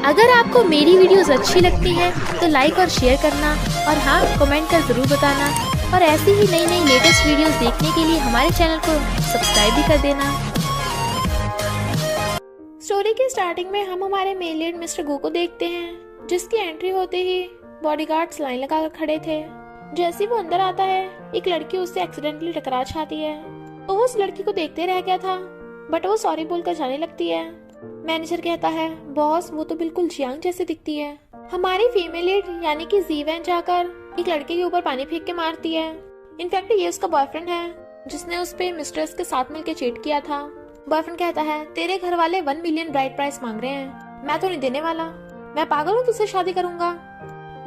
अगर आपको मेरी वीडियोस अच्छी लगती है तो लाइक और शेयर करना, और हाँ, कमेंट कर ज़रूर बताना। और ऐसी ही नई नई लेटेस्ट वीडियोस देखने के लिए हमारे चैनल को सब्सक्राइब भी कर देना। स्टोरी के स्टार्टिंग में हम हमारे मेन लीड मिस्टर गो को देखते हैं, जिसकी एंट्री होते ही बॉडीगार्ड्स लाइन लगाकर खड़े थे। जैसे वो अंदर आता है, एक लड़की उससे एक्सीडेंटली टकरा जाती है, तो वो उस लड़की को देखते रह गया था, बट वो सॉरी बोलकर जाने लगती है। मैनेजर कहता है, बॉस वो तो बिल्कुल जियांग जैसे दिखती है। हमारी फीमेल लीड यानी कि जीवन जाकर एक लड़के के ऊपर पानी फेंक के मारती है। इनफैक्ट ये उसका बॉयफ्रेंड है, जिसने उस पे मिस्ट्रेस के साथ मिलकर चीट किया था। बॉयफ्रेंड कहता है, तेरे घर वाले 1 मिलियन ब्राइड प्राइस मांग रहे हैं, मैं तो नहीं देने वाला। मैं पागल हूँ तुझसे शादी करूंगा,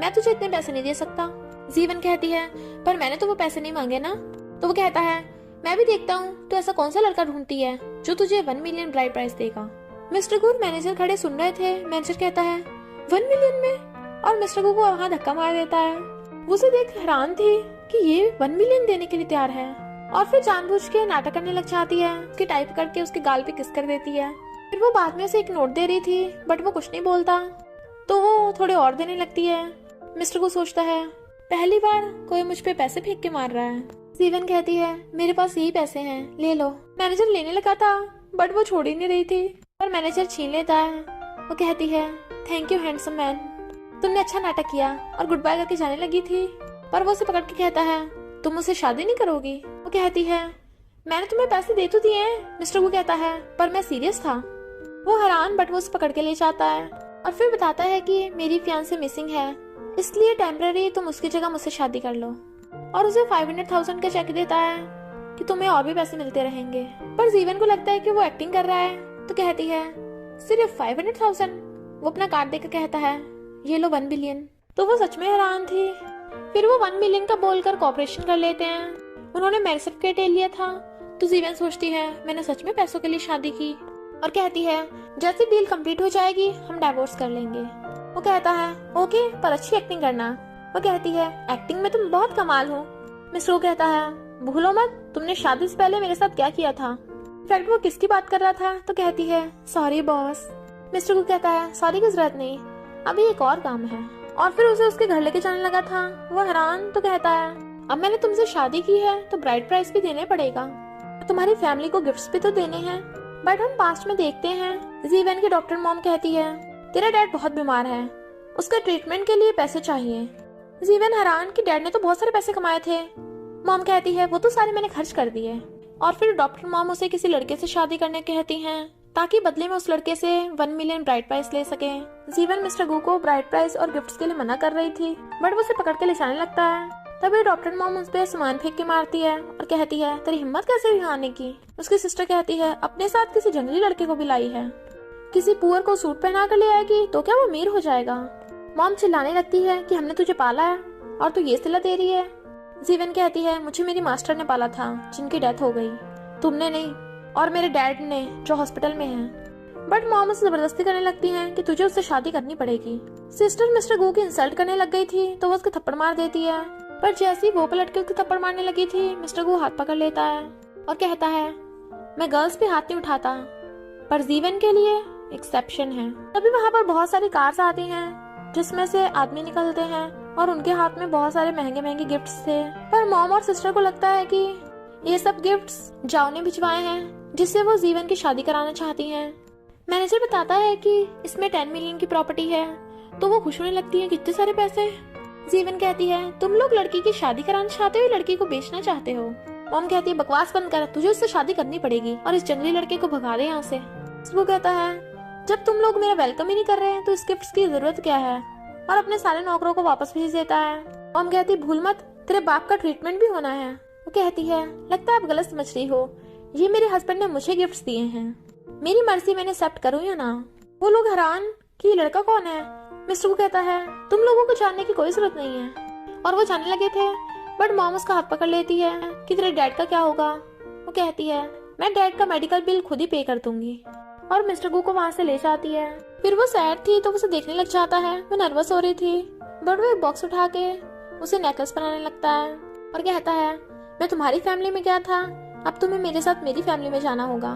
मैं तुझे इतने पैसे नहीं दे सकता। जीवन कहती है, पर मैंने तो वो पैसे नहीं मांगे ना। तो वो कहता है, मैं भी देखता हूँ तो ऐसा कौन सा लड़का ढूंढती है जो तुझे 1 मिलियन ब्राइड प्राइस देगा। मिस्टर गू और मैनेजर खड़े सुन रहे थे। मैनेजर कहता है, 1 मिलियन में? और मिस्टर गू को वहाँ धक्का मार देता है। वो उसे देख हैरान थी कि ये 1 मिलियन देने के लिए तैयार है, और फिर जानबूझ के नाटक करने लग जाती है। उसकी टाइप करके उसके गाल पे किस कर देती है। फिर वो बाद में उसे एक नोट दे रही थी, बट वो कुछ नहीं बोलता, तो वो थोड़े और देने लगती है। मिस्टर गू सोचता है, पहली बार कोई मुझ पे पैसे फेंक के मार रहा है। जीवन कहती है, मेरे पास यही पैसे हैं, ले लो। मैनेजर लेने लगा था, बट वो छोड़ ही नहीं रही थी, पर मैनेजर छीन लेता है। वो कहती है, थैंक यू हैंडसम मैन, तुमने अच्छा नाटक किया, और गुड बाय करके जाने लगी थी, पर वो उसे पकड़ के कहता है, तुम मुझसे शादी नहीं करोगी? वो कहती है, मैंने तुम्हें पैसे दे तो दिए हैं। मिस्टर गू कहता है, पर मैं सीरियस था। वो हैरान, बट वो उसे पकड़ के ले जाता है, और फिर बताता है कि मेरी फियांसे मिसिंग है, इसलिए टेम्पररी तुम उसकी जगह मुझसे शादी कर लो, और उसे 500,000 का चेक देता है कि तुम्हें और भी पैसे मिलते रहेंगे। पर जीवन को लगता है कि वो एक्टिंग कर रहा है, तो कहती है, सिर्फ 500,000? वो अपना कार्ड देकर कहता है, ये लो 1 बिलियन। तो वो सच में हैरान थी। फिर वो 1 मिलियन का बोलकर कॉपरेशन कर लेते हैं। उन्होंने मैरिज सर्टिफिकेट ले लिया था, तो जीवन सोचती है, मैंने सच में पैसों के लिए शादी की, और कहती है, जैसे डील कंप्लीट हो जाएगी हम डाइवोर्स कर लेंगे। वो कहता है, ओके, पर अच्छी एक्टिंग करना। वो कहती है, एक्टिंग में तुम बहुत कमाल हो। मिस्टर कहता है, भूलो मत तुमने शादी से पहले मेरे साथ क्या किया था। इनफैक्ट वो किसकी बात कर रहा था? तो कहती है, सॉरी बॉस। मिस्टर को कहता है, सॉरी की जरूरत नहीं, अभी एक और काम है। और फिर उसे उसके घर लेके जाने लगा था। वो हैरान, तो कहता है, अब मैंने तुमसे शादी की है तो ब्राइड प्राइस भी देने पड़ेगा, तुम्हारी फैमिली को गिफ्ट्स भी तो देने हैं। बट हम पास्ट में देखते हैं, जीवन की डॉक्टर मॉम कहती है, तेरा डैड बहुत बीमार है, उसके ट्रीटमेंट के लिए पैसे चाहिए। जीवन हैरान कि डैड ने तो बहुत सारे पैसे कमाए थे। मॉम कहती है, वो तो सारे मैंने खर्च कर दिए। और फिर डॉक्टर मॉम उसे किसी लड़के से शादी करने कहती हैं, ताकि बदले में उस लड़के से 1 मिलियन ब्राइड प्राइस ले सके। जीवन मिस्टर गू को ब्राइड प्राइस और गिफ्ट्स के लिए मना कर रही थी, बट वो उसे पकड़ के ले जाने लगता है। तभी डॉक्टर मॉम उस पे सामान फेंक के मारती है, और कहती है, तेरी हिम्मत कैसे हुई आने की? उसकी सिस्टर कहती है, अपने साथ किसी जंगली लड़के को भी लाई है, किसी पुअर को सूट पहना कर ले आएगी तो क्या वो अमीर हो जाएगा? मॉम चिल्लाने लगती है कि हमने तुझे पाला है और तू ये सिला दे रही है। जीवन कहती है, मुझे मेरी मास्टर ने पाला था, जिनकी डेथ हो गई, तुमने नहीं, और मेरे डैड ने जो हॉस्पिटल में है। बट मॉम उसे जबरदस्ती करने लगती हैं कि तुझे उससे शादी करनी पड़ेगी। सिस्टर मिस्टर गू की इंसल्ट करने लग गई थी, तो वो उसके थप्पड़ मार देती है। पर जैसे ही वो पलट के उसके थप्पड़ मारने लगी थी, मिस्टर गू हाथ पकड़ लेता है और कहता है, मैं गर्ल्स पे हाथ नहीं उठाता, पर जीवन के लिए एक्सेप्शन है। तभी वहाँ पर बहुत सारी कार्स आती हैं, जिसमें से आदमी निकलते हैं, और उनके हाथ में बहुत सारे महंगे महंगे गिफ्ट्स थे। पर मॉम और सिस्टर को लगता है कि ये सब गिफ्ट्स जाओ ने भिजवाए हैं, जिससे वो जीवन की शादी कराना चाहती हैं। मैनेजर बताता है कि इसमें 10 मिलियन की प्रॉपर्टी है, तो वो खुश होने लगती है, कितने सारे पैसे। जीवन कहती है, तुम लोग लड़की की शादी कराना चाहते हो, लड़की को बेचना चाहते हो? मॉम कहती है, बकवास बंद कर, तुझे उससे शादी करनी पड़ेगी, और इस जंगली लड़के को भगा दे यहाँ से। वो कहता है, जब तुम लोग मेरा वेलकम ही नहीं कर रहे हैं तो इस गिफ्ट्स की जरूरत क्या है? और अपने सारे नौकरों को वापस भेज देता है। मॉम कहती, भूल मत, तेरे बाप का ट्रीटमेंट भी होना है। वो कहती है, लगता है आप गलत समझ रही हो, ये मेरे हस्बैंड ने मुझे गिफ्ट्स दिए हैं, मेरी मर्जी, मैंने एक्सेप्ट करूँ या ना। वो लोग हैरान कि ये लड़का कौन है। मिस्टर को कहता है, तुम लोगों को जानने की कोई जरूरत नहीं है, और वो जाने लगे थे, बट मॉम उसका हाथ पकड़ लेती है कि तेरे डैड का क्या होगा। वो कहती है, मैं डैड का मेडिकल बिल खुद ही पे कर दूंगी, और मिस्टर गू को वहाँ से ले जाती है। फिर वो सैड थी, तो उसे देखने लग जाता है। वो नर्वस हो रही थी, बट वो एक बॉक्स उठा के उसे नेकलेस बनाने लगता है, और कहता है, मैं तुम्हारी फैमिली में गया था, अब तुम्हें मेरे साथ मेरी फैमिली में जाना होगा।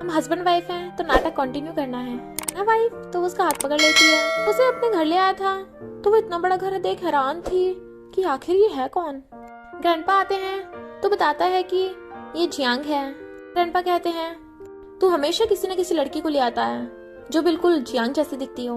हम हस्बैंड वाइफ हैं, तो नाटक कंटिन्यू करना है। ना वाइफ, तो वो उसका हाथ पकड़ लेती है। उसे अपने घर ले आया था तो वो इतना बड़ा घर देख हैरान थी कि आखिर ये है कौन। ग्रैंडपा आते हैं तो बताता है कि ये जियांग है। ग्रैंडपा कहते हैं तू हमेशा किसी न किसी लड़की को ले आता है जो बिल्कुल जियांग जैसी दिखती हो,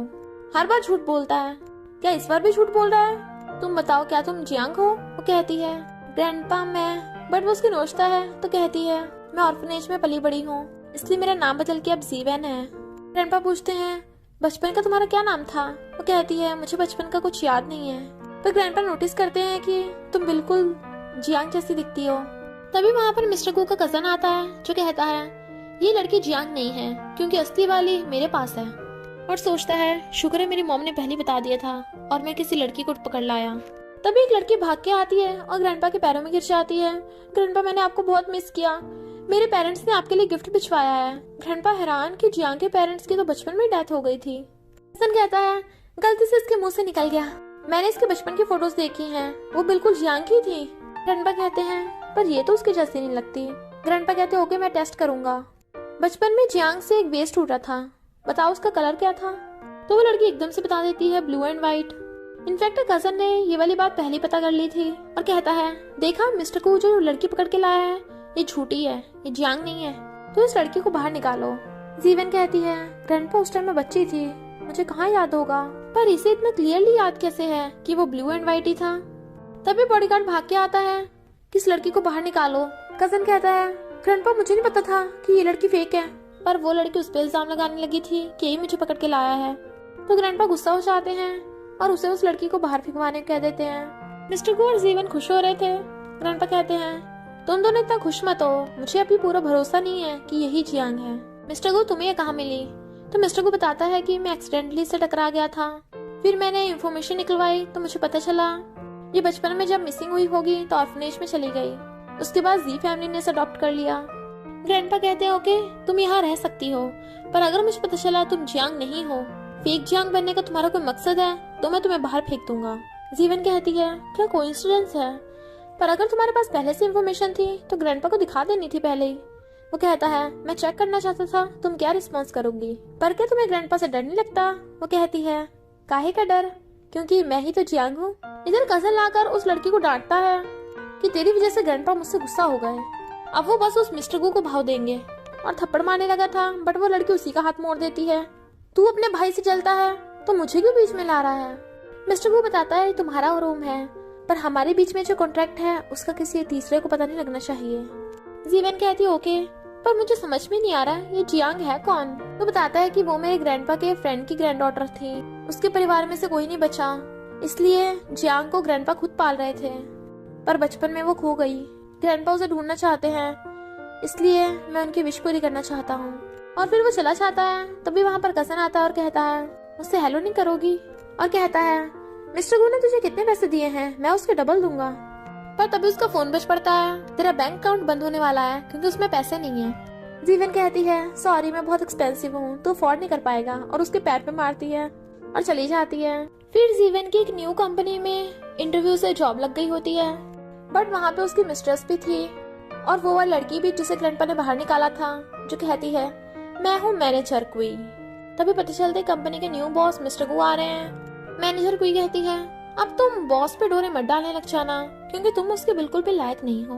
हर बार झूठ बोलता है, क्या इस बार भी झूठ बोल रहा है? तुम बताओ क्या तुम जियांग हो? वो कहती है ग्रैंडपा मैं, बट वो उसकी नोचता है तो कहती है मैं ऑर्फनेज में पली बड़ी हूँ, इसलिए मेरा नाम बदल के अब जीवन है। ग्रैंडपा पूछते हैं बचपन का तुम्हारा क्या नाम था? वो कहती है मुझे बचपन का कुछ याद नहीं है, पर ग्रैंडपा नोटिस करते हैं कि तुम बिल्कुल जियांग जैसी दिखती हो। तभी वहाँ पर मिस्टर गू का कजन आता है जो कहता है ये लड़की जियांग नहीं है क्योंकि असली वाली मेरे पास है, और सोचता है शुक्र है मेरी मॉम ने पहले बता दिया था और मैं किसी लड़की को पकड़ लाया। तभी एक लड़की भाग के आती है और ग्रैंडपा के पैरों में गिर जाती है। ग्रैंडपा मैंने आपको बहुत मिस किया, मेरे पेरेंट्स ने आपके लिए गिफ्ट भिजवाया है। ग्रैंडपा हैरान कि जियांग के पेरेंट्स की तो बचपन में डेथ हो गई थी। कजन कहता है गलती से इसके मुंह से निकल गया, मैंने इसके बचपन की फोटोज देखी हैं, वो बिल्कुल जियांग की थी। ग्रैंडपा कहते हैं पर ये तो उसकी जैसी नहीं लगती। ग्रैंडपा कहते हैं ओके मैं टेस्ट करूंगा। बचपन में जियांग से एक वेस्ट टूटा था, बताओ उसका कलर क्या था? तो वो लड़की एकदम से बता देती है blue and white. In fact cousin ने ये वाली बात पहले पता कर ली थी और कहता है देखा मिस्टर को जो लड़की पकड़ के लाया है ये झूठी है, ये जियांग नहीं है, तो इस लड़की को बाहर निकालो। जीवन कहती है ग्रैंडपा उस टाइम में बच्ची थी, मुझे कहाँ याद होगा, पर इसे इतना क्लियरली याद कैसे है कि वो ब्लू एंड व्हाइट ही था। तभी बॉडीगार्ड भाग के आता है कि इस लड़की को बाहर निकालो। कजन कहता है ग्रैंडपा मुझे नहीं पता था कि ये लड़की फेक है, पर वो लड़की उस पर इल्जाम लगाने लगी थी कि यही मुझे पकड़ के लाया है। तो ग्रैंडपा गुस्सा हो जाते हैं और उसे उस लड़की को बाहर फेंकवाने कह देते हैं। मिस्टर गू और जीवन खुश हो रहे थे। ग्रैंडपा कहते हैं तुम दोनों इतना खुश मत हो, मुझे अभी पूरा भरोसा नहीं है कि यही जियांग है। मिस्टर गू तुम्हें ये कहाँ मिली? तो मिस्टर गू बताता है कि मैं एक्सीडेंटली से टकरा गया था, फिर मैंने इंफॉर्मेशन निकलवाई तो मुझे पता चला ये बचपन में जब मिसिंग हुई होगी तो ऑर्फनेज में चली गई, उसके बाद जी फैमिली ने इसे अडॉप्ट कर लिया। ग्रैंडपा कहते हैं ओके तुम यहाँ रह सकती हो, पर अगर मुझे पता चला तुम जियांग नहीं हो, फेक जियांग बनने का तुम्हारा कोई मकसद है, तो मैं तुम्हें बाहर फेंक दूंगा। जीवन कहती है क्या कोइंसिडेंस है, पर अगर तुम्हारे पास पहले से इंफॉर्मेशन थी तो ग्रैंडपा को दिखा देनी थी पहले ही। वो कहता है मैं चेक करना चाहता था तुम क्या रिस्पॉन्स करोगी, पर क्या तुम्हें ग्रैंडपा से डर नहीं लगता? वो कहती है काहे का डर, क्योंकि मैं ही तो जियांग हूँ। इधर कजन लाकर उस लड़की को डांटता है कि तेरी वजह से ग्रैंडपा मुझसे गुस्सा हो गए, अब वो बस उस मिस्टर गू को भाव देंगे, और थप्पड़ मारने लगा था बट वो लड़की उसी का हाथ मोड़ देती है। तू अपने भाई से जलता है तो मुझे क्यों बीच में ला रहा है? मिस्टर गू बताता है तुम्हारा रूम है, पर हमारे बीच में जो कॉन्ट्रैक्ट है उसका किसी तीसरे को पता नहीं लगना चाहिए। जीवन कहती है ओके, पर मुझे समझ में नहीं आ रहा ये जियांग है कौन? वो बताता है कि वो मेरे ग्रैंडपा के फ्रेंड की ग्रैंड डॉटर थी, उसके परिवार में से कोई नहीं बचा, इसलिए जियांग को ग्रैंडपा खुद पाल रहे थे, पर बचपन में वो खो गई। ग्रैंडपा उसे ढूंढना चाहते हैं, इसलिए मैं उनकी विश पूरी करना चाहता हूँ। और फिर वो चला जाता है। तभी वहाँ पर कजन आता है और कहता है मुझसे हेलो नहीं करोगी? और कहता है मिस्टर गू ने तुझे कितने पैसे दिए हैं, मैं उसके डबल दूंगा। पर तभी उसका फोन बज पड़ता है, तेरा बैंक अकाउंट बंद होने वाला है क्योंकि उसमें पैसे नहीं है। जीवन कहती है सॉरी मैं बहुत एक्सपेंसिव हूँ तो अफोर्ड नहीं कर पाएगा, और उसके पैर पे मारती है और चली जाती है। फिर जीवन की एक न्यू कंपनी में इंटरव्यू से जॉब लग गई होती है, बट वहाँ पे उसकी मिस्ट्रेस भी थी और वो वाली लड़की भी जिसे ग्रैंडपा ने बाहर निकाला था, जो कहती है मैं हूँ मैनेजर क्वी। तभी पता चलते कंपनी के न्यू बॉस मिस्टर गू आ रहे हैं। मैनेजर क्वी कहती है अब तुम बॉस पे डोरे मत डालने लग जाना क्योंकि तुम उसके बिल्कुल भी लायक नहीं हो।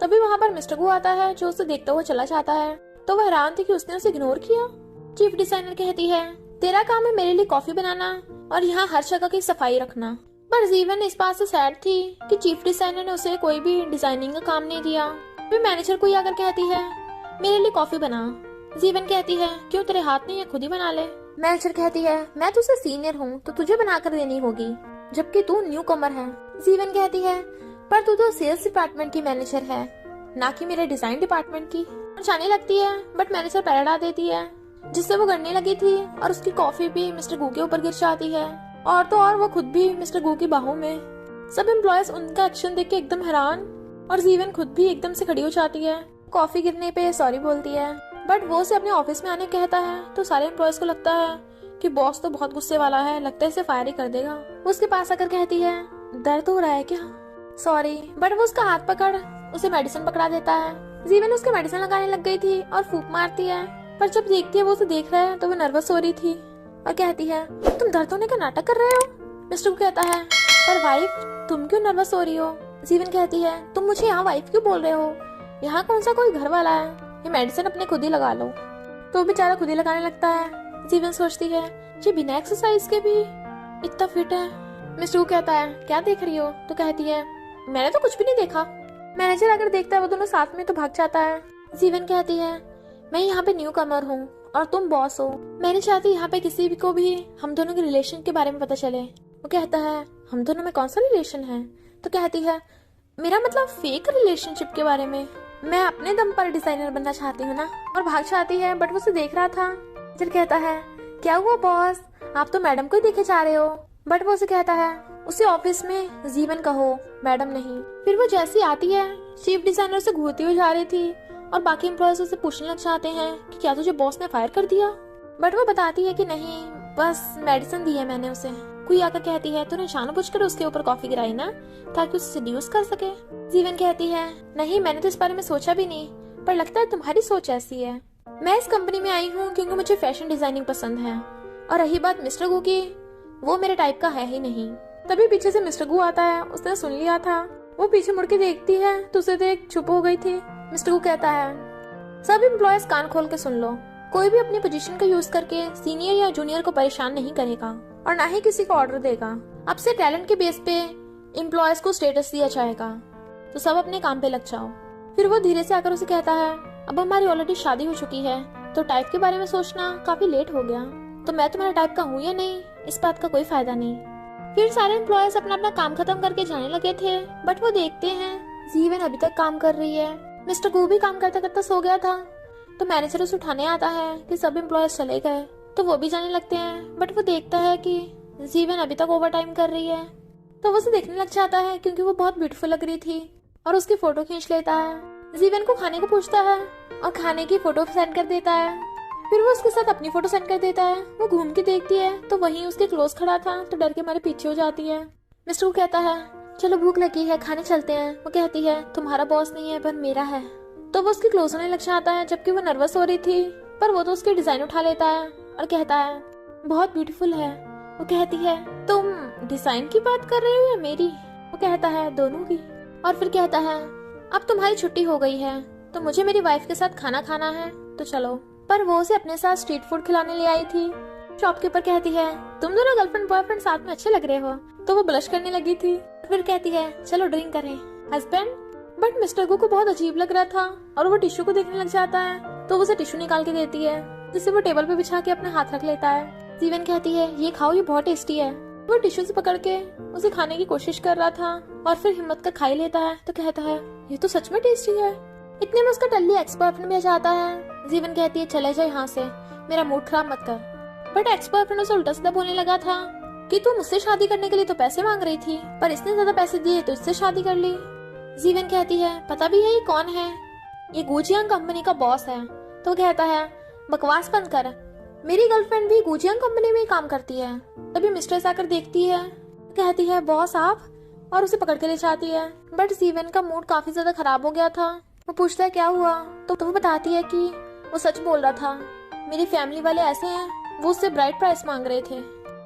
तभी वहाँ पर मिस्टर गू आता है जो उसे देखता हुआ चला जाता है, तो वह हैरान थी कि उसने उसे इग्नोर किया। चीफ डिजाइनर कहती है तेरा काम है मेरे लिए कॉफी बनाना और यहाँ हर जगह की सफाई रखना। पर जीवन इस बात से सैड थी कि चीफ डिजाइनर ने उसे कोई भी डिजाइनिंग का काम नहीं दिया। फिर मैनेजर को आकर कहती है मेरे लिए कॉफी बना। जीवन कहती है क्यों तेरे हाथ नहीं है, खुद ही बना ले। मैनेजर कहती है मैं तुझसे सीनियर हूँ तो तुझे बनाकर देनी होगी, जबकि तू न्यू कमर है। जीवन कहती है पर तू तो सेल्स डिपार्टमेंट की मैनेजर है, ना कि मेरे डिजाइन डिपार्टमेंट की। और जाने लगती है बट मैनेजर पैर डाल देती है, जिससे वो गड़ने लगी थी और उसकी कॉफी भी मिस्टर गू के ऊपर गिर जाती है, और तो और वो खुद भी मिस्टर गू की बाहों में। सब एम्प्लॉयज उनका एक्शन देख के एकदम हैरान, और जीवन खुद भी एकदम से खड़ी हो जाती है। कॉफी गिरने पे सॉरी बोलती है, बट वो उसे अपने ऑफिस में आने कहता है तो सारे एम्प्लॉयज को लगता है कि बॉस तो बहुत गुस्से वाला है, लगता है इसे फायर ही कर देगा। वो उसके पास आकर कहती है दर्द हो रहा है क्या? सॉरी, बट वो उसका हाथ पकड़ उसे मेडिसिन पकड़ा देता है। जीवन उसके मेडिसिन लगाने लग गई थी और फूंक मारती है, पर जब देखती है वो उसे देख रहा है तो वो नर्वस हो रही थी और कहती है, तुम दर्द होने का नाटक कर रहे हो। मिस्टर गु कहता है, पर वाइफ तुम क्यों नर्वस हो रही हो। जीवन कहती है, तुम मुझे यहाँ वाइफ क्यों बोल रहे हो, यहाँ कौन सा कोई घर वाला है, ये मेडिसिन अपने खुद ही लगा लो। तो बेचारा खुद ही लगाने लगता है। जीवन सोचती है, ये बिना एक्सरसाइज के भी इतना फिट है। मिस्टर गु कहता है, क्या देख रही हो। तो कहती है, मैंने तो कुछ भी नहीं देखा। मैनेजर अगर देखता है वो दोनों साथ में तो भाग जाता है। जीवन कहती है, मैं यहाँ पे न्यू कमर हूँ और तुम बॉस हो, मैं नहीं चाहती यहाँ पे किसी भी को भी हम दोनों के रिलेशन के बारे में पता चले। वो कहता है, हम दोनों में कौन सा रिलेशन है। तो कहती है, मेरा मतलब फेक रिलेशनशिप के बारे में, मैं अपने दम पर डिजाइनर बनना चाहती हूँ ना। और भाग जाती है, बट वो उसे देख रहा था। फिर कहता है, क्या हुआ बॉस, आप तो मैडम को ही देखे जा रहे हो। बट वो उसे कहता है, उसे ऑफिस में जीवन कहो, मैडम नहीं। फिर वो जैसी आती है, चीफ डिजाइनर से घूरती हुई जा रही थी और बाकी एम्प्लॉयज उसे पूछने लग जाते हैं कि क्या तुझे बॉस ने फायर कर दिया। बट वो बताती है कि नहीं, बस मेडिसिन दी है मैंने उसे। कोई आकर कहती है, तूने जानबूझकर उसके ऊपर कॉफी गिराई ना, ताकि उसे सेड्यूस कर सके। जीवन कहती है, नहीं मैंने तो इस बारे में सोचा भी नहीं, पर लगता है तुम्हारी सोच ऐसी है। मैं इस कंपनी में आई हूँ क्योंकि मुझे फैशन डिजाइनिंग पसंद है, और रही बात मिस्टर गु की, वो मेरे टाइप का है ही नहीं। तभी पीछे से मिस्टर गु आता है, उसने सुन लिया था। वो पीछे मुड़ के देखती है तो उसे देख चुप हो गई थी। मिस्टर गु कहता है, सब एम्प्लॉयज कान खोल के सुन लो, कोई भी अपनी पोजीशन का यूज करके सीनियर या जूनियर को परेशान नहीं करेगा और ना ही किसी को ऑर्डर देगा। अब से टैलेंट के बेस पे एम्प्लॉयज को स्टेटस दिया जाएगा, तो सब अपने काम पे लग जाओ। फिर वो धीरे से आकर उसे कहता है, अब हमारी ऑलरेडी शादी हो चुकी है, तो टाइप के बारे में सोचना काफी लेट हो गया। तो मैं तुम्हारे टाइप का हूँ या नहीं, इस बात का कोई फायदा नहीं। फिर सारे एम्प्लॉयज अपना अपना काम खत्म करके जाने लगे थे, बट वो देखते हैं जीवन अभी तक काम कर रही है। मिस्टर गु भी काम करता करता सो गया था। तो मैनेजर उसे उठाने आता है कि सब एम्प्लॉयज चले गए, तो वो भी जाने लगते हैं। बट वो देखता है कि जीवन अभी तक ओवर टाइम कर रही है, तो वो उसे देखने लग जाता है क्योंकि वो बहुत ब्यूटीफुल लग रही थी और उसकी फोटो खींच लेता है। जीवन को खाने को पूछता है और खाने की फोटो सेंड कर देता है। फिर वो उसके साथ अपनी फोटो सेंड कर देता है। वो घूम के देखती है तो वहीं उसके क्लोज खड़ा था, तो डर के मारे पीछे हो जाती है। मिस्टर गु कहता है, चलो भूख लगी है, खाने चलते हैं। वो कहती है, तुम्हारा बॉस नहीं है पर मेरा है। तो वो उसके क्लोज होने लग जाता है, जबकि वो नर्वस हो रही थी, पर वो तो उसके डिजाइन उठा लेता है और कहता है, बहुत ब्यूटीफुल है। वो कहती है, तुम डिजाइन की बात कर रहे हो या मेरी। वो कहता है, दोनों की। और फिर कहता है, अब तुम्हारी छुट्टी हो गई है तो मुझे मेरी वाइफ के साथ खाना खाना है, तो चलो। पर वो उसे अपने साथ स्ट्रीट फूड खिलाने ले आई थी। शॉपकीपर कहती है, तुम दोनों गर्लफ्रेंड बॉयफ्रेंड साथ में अच्छे लग रहे हो। तो वो ब्लश करने लगी थी। फिर कहती है, चलो ड्रिंक करें हस्बैंड। बट मिस्टर गु को बहुत अजीब लग रहा था और वो टिश्यू को देखने लग जाता है, तो वो उसे टिश्यू निकाल के देती है, जिसे वो टेबल पे बिछा के अपने हाथ रख लेता है। जीवन कहती है, ये खाओ, ये बहुत टेस्टी है। वो टिश्यू से पकड़ के उसे खाने की कोशिश कर रहा था और फिर हिम्मत कर खा ही लेता है। तो कहता है, ये तो सच में टेस्टी है। इतने में उसका टल्ली एक्स बॉयफ्रेंड भी आ जाता है। जीवन कहती है, चले जाए यहाँ से, मेरा मूड खराब मत कर। बट एक्स बॉयफ्रेंड उसे उल्टा सीधा बोलने लगा था कि तू मुझसे शादी करने के लिए तो पैसे मांग रही थी, पर इसने ज्यादा पैसे दिए तो इससे शादी कर ली। जीवन कहती है, पता भी है ये कौन है, ये गुजियांग कंपनी का बॉस है। तो कहता है, बकवास बंद कर, मेरी गर्लफ्रेंड भी गुजियांग कंपनी में ही काम करती है। तभी मिस्ट्रेस आकर देखती है, कहती है, बॉस आप, और उसे पकड़ के ले जाती है। बट जीवन का मूड काफी ज्यादा खराब हो गया था। वो पूछता है, क्या हुआ। तो वो बताती है कि वो सच बोल रहा था, मेरी फैमिली वाले ऐसे हैं, वो उससे ब्राइड प्राइस मांग रहे थे।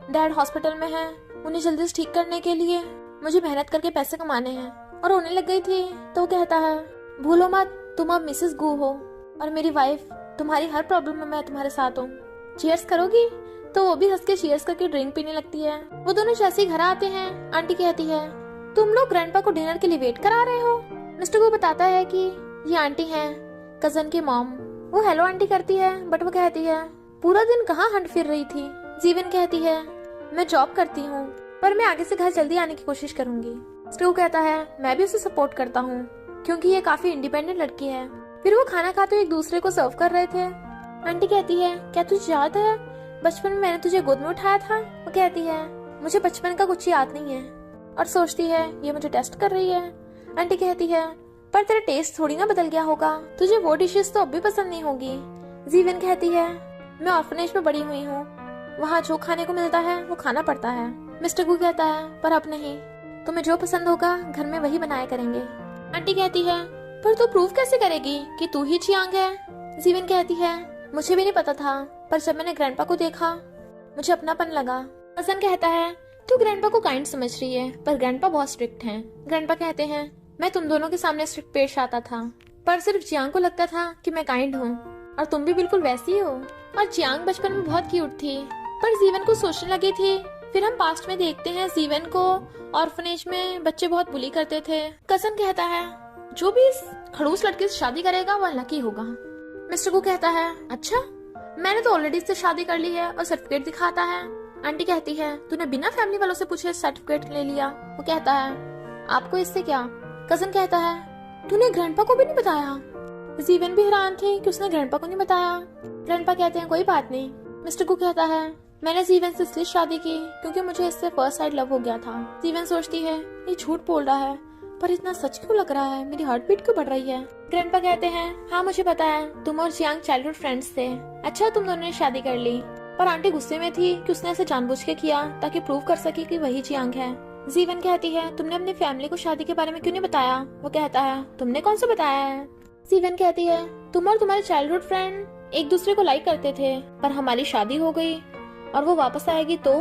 डैड हॉस्पिटल में है, उन्हें जल्दी से ठीक करने के लिए मुझे मेहनत करके पैसे कमाने हैं। और रोने लग गई थी। तो वो कहता है, भूलो मत, तुम अब मिसेस गु हो और मेरी वाइफ, तुम्हारी हर प्रॉब्लम में मैं तुम्हारे साथ हूँ। चीयर्स करोगी। तो वो भी हंस के चीयर्स करके ड्रिंक पीने लगती है। वो दोनों जैसे ही घर आते हैं, आंटी कहती है, तुम लोग ग्रैंडपा को डिनर के लिए वेट करा रहे हो। मिस्टर गु बताता है कि ये आंटी हैं, कजन की मॉम। वो हेलो आंटी करती है, बट वो कहती है, पूरा दिन कहाँ हंट फिर रही थी। जीवन कहती है, मैं जॉब करती हूँ, पर मैं आगे से घर जल्दी आने की कोशिश करूंगी। मिस्टर गु कहता है, मैं भी उसे सपोर्ट करता हूँ क्योंकि ये काफी इंडिपेंडेंट लड़की है। फिर वो खाना खाते एक दूसरे को सर्व कर रहे थे। आंटी कहती है, क्या तुझे याद है बचपन में मैंने तुझे गोद में उठाया था। वो कहती है, मुझे बचपन का कुछ याद नहीं है, और सोचती है ये मुझे टेस्ट कर रही है। आंटी कहती है, पर तेरा टेस्ट थोड़ी ना बदल गया होगा, तुझे वो डिशेस तो अब भी पसंद नहीं होगी। जीवन कहती है, मैं ऑर्फनेज में बड़ी हुई हूँ, वहाँ जो खाने को मिलता है वो खाना पड़ता है। मिस्टर गु कहता है, पर अब नहीं, तुम्हें जो पसंद होगा घर में वही बनाया करेंगे। आंटी कहती है, पर तू प्रूव कैसे करेगी कि तू ही चियांग है। जीवन कहती है, मुझे भी नहीं पता था, पर जब मैंने ग्रैंडपा को देखा मुझे अपनापन लगा। कजन कहता है तू ग्रैंडपा को काइंड समझ रही है, पर ग्रैंडपा बहुत स्ट्रिक्ट हैं। ग्रैंडपा कहते हैं मैं तुम दोनों के सामने स्ट्रिक्ट पेश आता था, पर सिर्फ जियांग को लगता था कि मैं काइंड हूँ, और तुम भी बिल्कुल वैसी हो। और जियांग बचपन में बहुत क्यूट थी, पर जीवन को सोचने लगी थी। फिर हम पास्ट में देखते हैं जीवन को ऑर्फनेज में बच्चे बहुत बुली करते थे। कजन कहता है जो भी इस खड़ूस लड़के से शादी करेगा वह लकी होगा। मिस्टर गू कहता है अच्छा, मैंने तो ऑलरेडी इससे शादी कर ली है, और सर्टिफिकेट दिखाता है। आंटी कहती है तूने बिना फैमिली वालों से पूछे सर्टिफिकेट ले लिया। वो कहता है आपको इससे क्या। कजन कहता है तूने ग्रैंडपा को भी नहीं बताया। जीवन भी हैरान थे कि उसने ग्रैंडपा को नहीं बताया। ग्रैंडपा कहते हैं कोई बात नहीं। मिस्टर गू कहता है मैंने जीवन से इसलिए शादी की क्योंकि मुझे इससे फर्स्ट साइड लव हो गया था। जीवन सोचती है ये झूठ बोल रहा है, पर इतना सच क्यों लग रहा है, मेरी हार्ट बीट क्यों बढ़ रही है। ग्रैंडपा कहते हैं हाँ मुझे पता है, तुम और जियांग चाइल्डहुड फ्रेंड्स थे। अच्छा तुम दोनों ने शादी कर ली। पर आंटी गुस्से में थी कि उसने ऐसे जानबूझ के किया ताकि प्रूव कर सके कि वही जियांग है। जीवन कहती है तुमने अपनी फैमिली को शादी के बारे में क्यों नहीं बताया। वो कहता है तुमने कौन सा बताया है। जीवन कहती है तुम और तुम्हारे चाइल्डहुड फ्रेंड एक दूसरे को लाइक करते थे, पर हमारी शादी हो गई और वो वापस आएगी तो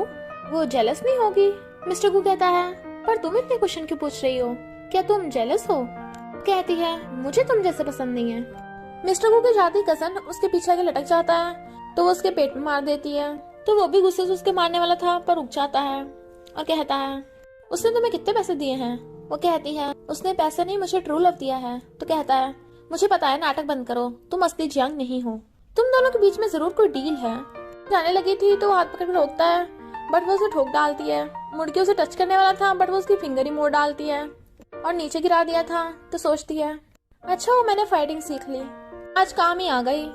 वो जेलस नहीं होगी। मिस्टर गू कहता है पर तुम इतने क्वेश्चन क्यों पूछ रही हो, क्या तुम जेलस हो। कहती है मुझे तुम जैसे पसंद नहीं है। मिस्टर गू के जाती कजन उसके पीछे आगे लटक जाता है तो वो उसके पेट में मार देती है, तो वो भी गुस्से से उसके मारने वाला था पर रुक जाता है और कहता है उसने तुम्हें कितने पैसे दिए हैं। वो कहती है उसने पैसे नहीं मुझे ट्रू लव दिया है। तो कहता है मुझे पता है, नाटक बंद करो, तुम असली जियांग नहीं हो, तुम दोनों के बीच में जरूर कोई डील है। जाने लगी थी तो हाथ पकड़ के रोकता है, बट वो उसे ठोक डालती है। मुड़ के उसे टच करने वाला था बट वो उसकी फिंगर ही मोड़ डालती है और नीचे गिरा दिया था। तो सोचती है अच्छा वो मैंने फाइटिंग सीख ली, आज काम ही आ गई।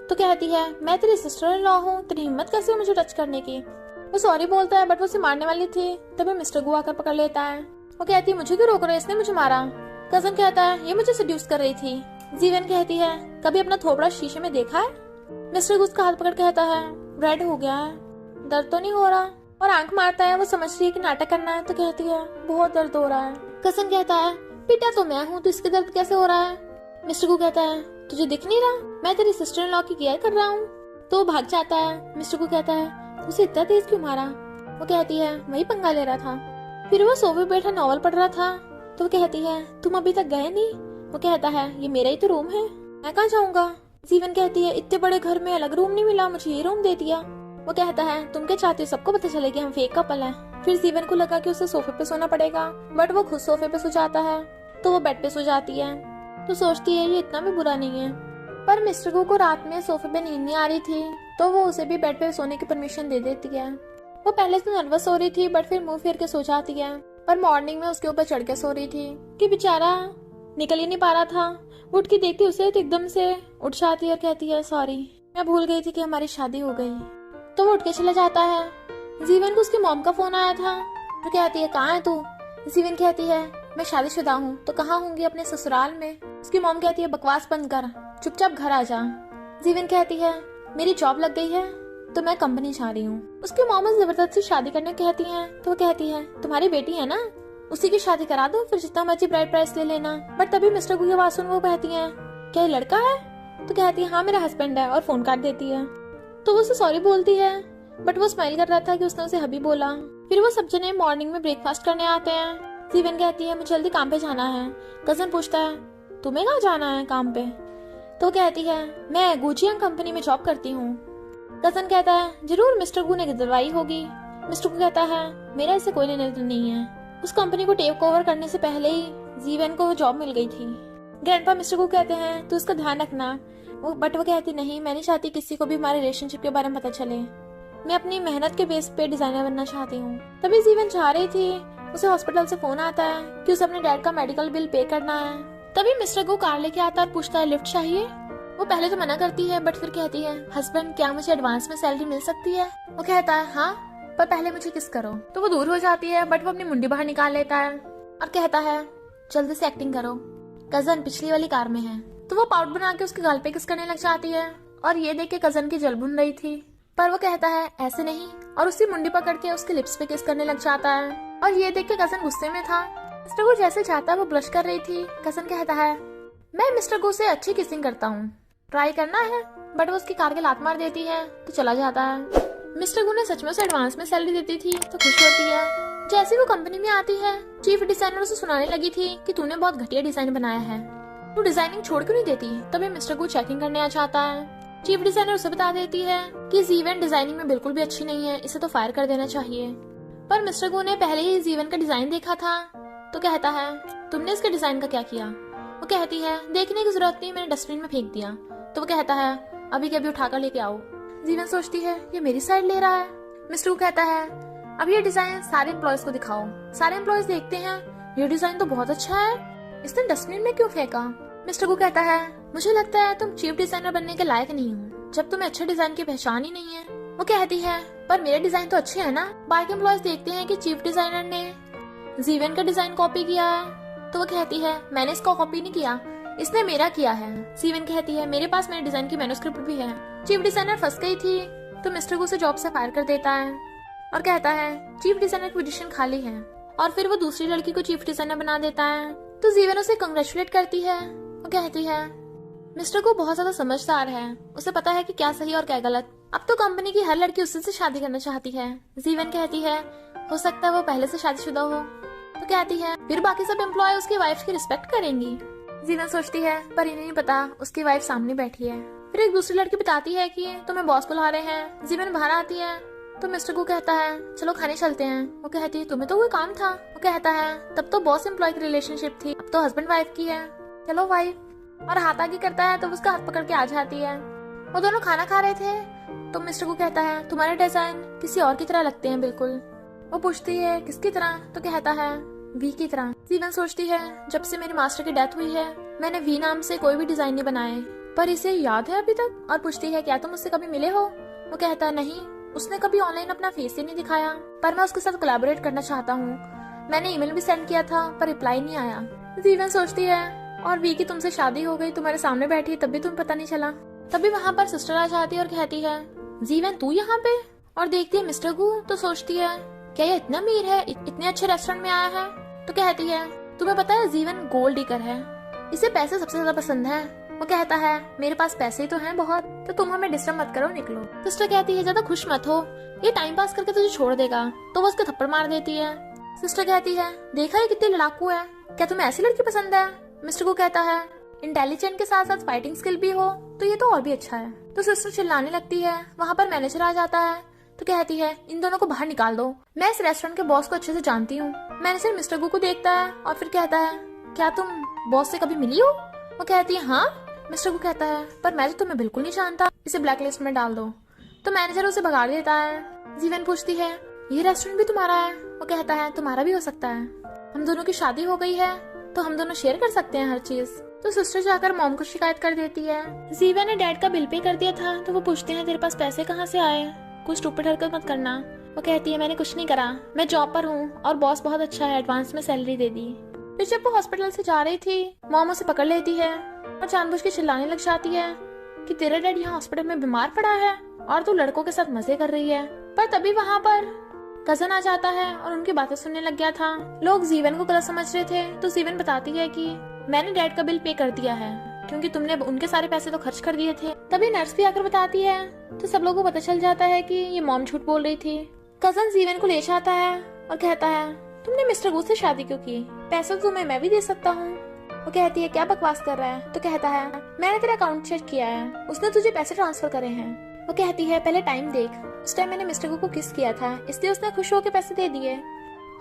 तो कहती है मैं तेरी सिस्टर इन लॉ हूँ, तेरी हिम्मत कैसे हुई मुझे टच करने की। वो सॉरी बोलता है बट वो उसे मारने वाली थी, तभी मिस्टर गू आकर पकड़ लेता है। वो कहती है मुझे क्यों रोक रहे, इसने मुझे मारा। कजन कहता है ये मुझे सेड्यूस कर रही थी। जीवन कहती है कभी अपना थोबड़ा शीशे में देखा है। मिस्टर गू उसका हाथ पकड़ कहता है रेड हो गया है, दर्द तो नहीं हो रहा। और आंख मारता है, वो समझ रही है कि नाटक करना है। तो कहती है बहुत दर्द हो रहा है। कसन कहता है पिटा तो मैं हूँ तो इसके दर्द कैसे हो रहा है। मिस्टर गू कहता है तुझे दिख नहीं रहा, मैं तेरी सिस्टर इन लॉ की केयर कर रहा हूँ। तो वो भाग जाता है। मिस्टर गू कहता है उसे इतना तेज क्यों मारा। वो कहती है वही पंगा ले रहा था। फिर वो सोफे पे बैठा नॉवल पढ़ रहा था। तो वो कहती है तुम अभी तक गए नहीं। वो कहता है ये मेरा ही तो रूम है, मैं कहाँ जाऊंगा। जीवन कहती है इतने बड़े घर में अलग रूम नहीं मिला, मुझे ये रूम दे दिया। वो कहता है तुम क्या चाहती हो, सबको पता चलेगी हम फेक कपल हैं। फिर जीवन को लगा कि उसे सोफे पे सोना पड़ेगा, बट वो खुद सोफे पे सो जाता है तो वो बेड पे सो जाती है। तो सोचती है ये इतना भी बुरा नहीं है। पर मिस्टर गू को रात में सोफे पे नींद नहीं आ रही थी तो वो उसे भी बेड पे सोने की परमिशन दे देती है। वो पहले से नर्वस हो रही थी बट फिर मुंह फेर के सो जाती है। पर मॉर्निंग में उसके ऊपर चढ़ के सो रही थी कि बेचारा निकल ही नहीं पा रहा था। उठ के देखती उसे तो एकदम से उठ जाती है और कहती है सॉरी, मैं भूल गई थी कि हमारी शादी हो गई। तो वो उठ के चला जाता है। जीवन को उसकी मॉम का फोन आया था। तो कहती है कहाँ है तू। जीवन कहती है मैं शादीशुदा हूँ। तो कहाँ होंगी, अपने ससुराल में। उसकी मॉम कहती है बकवास बंद कर, चुपचाप घर आ जा। जीवन कहती है मेरी जॉब लग गई है तो मैं कंपनी जा रही हूँ। उसकी मॉम जबरदस्ती शादी करने कहती है। तो वो कहती है तुम्हारी बेटी है ना, उसी की शादी करा दो, फिर जितना मर्जी ब्राइड प्राइस ले लेना। बट तभी मिस्टर गू की आवाज सुन वो कहती है क्या ये लड़का है। तो कहती है हाँ मेरा हस्बैंड है, और फोन काट देती है। तो वो उसे सॉरी बोलती है बट वो स्माइल कर रहा था कि उसने उसे हबी बोला। फिर वो सब जने मॉर्निंग में ब्रेकफास्ट करने आते हैं। जीवन कहती है मुझे जल्दी काम पे जाना है। कजन पूछता है तुम्हें कहाँ जाना है काम पे। तो कहती है मैं गुजियांग कंपनी में जॉब करती हूँ। कजन कहता है जरूर मिस्टर गू ने गिरवाई होगी। मिस्टर गू कहता है मेरा इससे कोई लेना देना नहीं है। उस कंपनी को टेक ओवर करने से पहले ही जीवन को जॉब मिल गई थी। ग्रैंडपा मिस्टर को कहते हैं तू इसका ध्यान रखना। बट वो कहती नहीं, मैं नहीं चाहती किसी को भी हमारे रिलेशनशिप के बारे में पता चले। मैं अपनी मेहनत के बेस पे डिजाइनर बनना चाहती हूँ। तभी जीवन जा रही थी, उसे हॉस्पिटल से फोन आता है कि उसे अपने डैड का मेडिकल बिल पे करना है। तभी मिस्टर गू कार लेके आता है और पूछता है लिफ्ट चाहिए। वो पहले तो मना करती है बट फिर कहती है हस्बैंड क्या मुझे एडवांस में सैलरी मिल सकती है। वो कहता है हाँ, पर पहले मुझे किस करो। तो वो दूर हो जाती है बट वो अपनी मुंडी बाहर निकाल लेता है और कहता है जल्दी से एक्टिंग करो, कजन पिछली वाली कार में है। तो वो पाउडर बना के उसके गाल पे किस करने लग जाती है और ये देख के कजन की जल भुन रही थी। पर वो कहता है ऐसे नहीं, और उसकी मुंडी पकड़ के उसके लिप्स पे किस करने लग जाता है। और ये देख के कजन गुस्से में था। मिस्टर गू जैसे जाता है वो ब्लश कर रही थी। कजन कहता है मैं मिस्टर गू से अच्छी किसिंग करता हूँ। ट्राई करना है, बट वो उसकी कार के लात मार देती है तो चला जाता है। मिस्टर गू ने सच में उसे एडवांस में सैलरी देती थी तो खुश होती है। जैसे वो कंपनी में आती है, चीफ डिजाइनर उसे सुनाने लगी थी कि तूने बहुत घटिया डिजाइन बनाया है, तू डिजाइनिंग छोड़ क्यों नहीं देती। तभी मिस्टर गू चेकिंग करने आ जाता है। चीफ डिजाइनर उसे बता देती है कि जीवन डिजाइनिंग में बिल्कुल भी अच्छी नहीं है, इसे तो फायर कर देना चाहिए। पर मिस्टर गू ने पहले ही जीवन का डिजाइन देखा था तो कहता है तुमने इसके डिजाइन का क्या किया। वो कहती है देखने की जरूरत नहीं, मैंने डस्टबिन में फेंक दिया। तो वो कहता है अभी के अभी उठाकर लेके आओ। जीवन सोचती है ये मेरी साइड ले रहा है। मिस्टर गू कहता है अब ये डिजाइन सारे एम्प्लॉयज को दिखाओ। सारे एम्प्लॉयज देखते हैं ये डिजाइन तो बहुत अच्छा है, इसने डस्टबिन में क्यों फेंका। मिस्टर गू कहता है मुझे लगता है तुम चीफ डिजाइनर बनने के लायक नहीं हो, जब तुम्हें अच्छे डिजाइन की पहचान ही नहीं है। वो कहती है पर मेरे डिजाइन तो अच्छे हैं ना। बाकी एम्प्लॉयज देखते हैं कि चीफ डिजाइनर ने जीवन का डिजाइन कॉपी किया है। तो वो कहती है मैंने इसका कॉपी नहीं किया, इसने मेरा किया है। जीवन कहती है मेरे पास मेरे डिजाइन की मैन्युस्क्रिप्ट भी है। चीफ डिजाइनर फंस गई थी तो मिस्टर गू उसे जॉब से फायर कर देता है और कहता है चीफ डिजाइनर की पोजीशन खाली है। और फिर वो दूसरी लड़की को चीफ डिजाइनर बना देता है। तो जीवन उसे कंग्रेचुलेट करती है। वो कहती है मिस्टर गू बहुत ज्यादा समझदार है, उसे पता है कि क्या सही और क्या गलत। अब तो कंपनी की हर लड़की उससे से शादी करना चाहती है। जीवन कहती है हो सकता है वो पहले से शादीशुदा हो। तो कहती है फिर बाकी सब एम्प्लॉय उसकी वाइफ की रिस्पेक्ट करेंगी। जीवन सोचती है पर इन्हें नहीं पता उसकी वाइफ सामने बैठी है। फिर एक दूसरी लड़की बताती है कि तुम्हें बॉस बुला रहे हैं। जीवन बाहर आती है तो मिस्टर गू कहता है चलो खाने चलते हैं। वो कहती है तुम्हें तो कोई काम था। वो कहता है तब तो बॉस एम्प्लॉय की रिलेशनशिप थी, अब तो हस्बैंड वाइफ की है, चलो वाइफ। और हाथ आगे करता है तो उसका हाथ पकड़ के आ जाती है। वो दोनों खाना खा रहे थे तो मिस्टर गू कहता है तुम्हारे डिजाइन किसी और की तरह लगते हैं बिल्कुल। वो पूछती है किसकी तरह। तो कहता है वी की तरह। जीवन सोचती है जब से मेरे मास्टर की डेथ हुई है मैंने वी नाम से कोई भी डिजाइन नहीं बनाए, पर इसे याद है अभी तक। और पूछती है क्या तुम उससे कभी मिले हो। वो कहता है नहीं, उसने कभी ऑनलाइन अपना फेस ही नहीं दिखाया, पर मैं उसके साथ कोलैबोरेट करना चाहता हूँ। मैंने ईमेल भी सेंड किया था पर रिप्लाई नहीं आया। जीवन सोचती है और वी की तुमसे शादी हो गई, तुम्हारे सामने बैठी तब भी तुम्हें पता नहीं चला। तभी वहाँ पर सिस्टर आ जाती है और कहती है जीवन तू यहाँ पे। और देखती है मिस्टर गू तो सोचती है क्या ये इतना अमीर है, इतने अच्छे रेस्टोरेंट में आया है। तो कहती है तुम्हें पता है जीवन गोल्ड डिगर है, इसे पैसे सबसे ज्यादा पसंद है। वो कहता है मेरे पास पैसे ही तो हैं बहुत, तो तुम हमें डिस्टर्ब मत करो, निकलो। सिस्टर कहती है ज्यादा खुश मत हो, ये टाइम पास करके तुझे छोड़ देगा। तो वो उसके थप्पड़ मार देती है। सिस्टर कहती है देखा ये कितनी लड़ाकू है, क्या तुम्हें ऐसी लड़की पसंद है। मिस्टर को कहता है इंटेलिजेंट के साथ साथ फाइटिंग स्किल भी हो तो ये तो और भी अच्छा है। तो सिस्टर चिल्लाने लगती है। वहाँ पर मैनेजर आ जाता है तो कहती है इन दोनों को बाहर निकाल दो, मैं इस रेस्टोरेंट के बॉस को अच्छे से जानती हूँ। मैनेजर मिस्टर गू को देखता है और फिर कहता है क्या तुम बॉस से कभी मिली हो। वो कहती है हाँ। मिस्टर गू कहता है पर मैं तो तुम्हें बिल्कुल नहीं जानता, इसे ब्लैक लिस्ट में डाल दो। तो मैनेजर उसे भगा देता है। जीवन पूछती है ये रेस्टोरेंट भी तुम्हारा है। वो कहता है तुम्हारा भी हो सकता है, हम दोनों की शादी हो गई है तो हम दोनों शेयर कर सकते हैं हर चीज। तो सिस्टर जाकर मॉम को शिकायत कर देती है। जीवन ने डैड का बिल पे कर दिया था तो वो पूछते हैं तेरे पास पैसे कहाँ से आए, कुछ स्टूपिड हरकत मत करना। वो कहती है मैंने कुछ नहीं करा, मैं जॉब पर हूँ और बॉस बहुत अच्छा है, एडवांस में सैलरी दे दी। फिर जब वो हॉस्पिटल से जा रही थी मॉम उसे पकड़ लेती है और जानबूझ के चिल्लाने लग जाती है कि तेरा डैड यहाँ हॉस्पिटल में बीमार पड़ा है और तू लड़कों के साथ मजे कर रही है। पर तभी वहाँ पर कजन आ जाता है और उनकी बातें सुनने लग गया था। लोग जीवन को गलत समझ रहे थे तो जीवन बताती है कि मैंने डैड का बिल पे कर दिया है क्योंकि तुमने उनके सारे पैसे तो खर्च कर दिए थे। तभी नर्स भी आकर बताती है तो सब लोगों को पता चल जाता है कि ये मॉम झूठ बोल रही थी। कजन जीवन को ले जाता है और कहता है तुमने मिस्टर गू से शादी क्यों की, पैसे तो तुम्हें मैं भी दे सकता हूँ। वो कहती है क्या बकवास कर रहा है। तो कहता है मैंने तेरा अकाउंट चेक किया है, उसने तुझे पैसे ट्रांसफर करे हैं। वो कहती है पहले टाइम देख, उस टाइम मैंने मिस्टर गू को किस किया था इसलिए उसने खुश होकर पैसे दे दिए।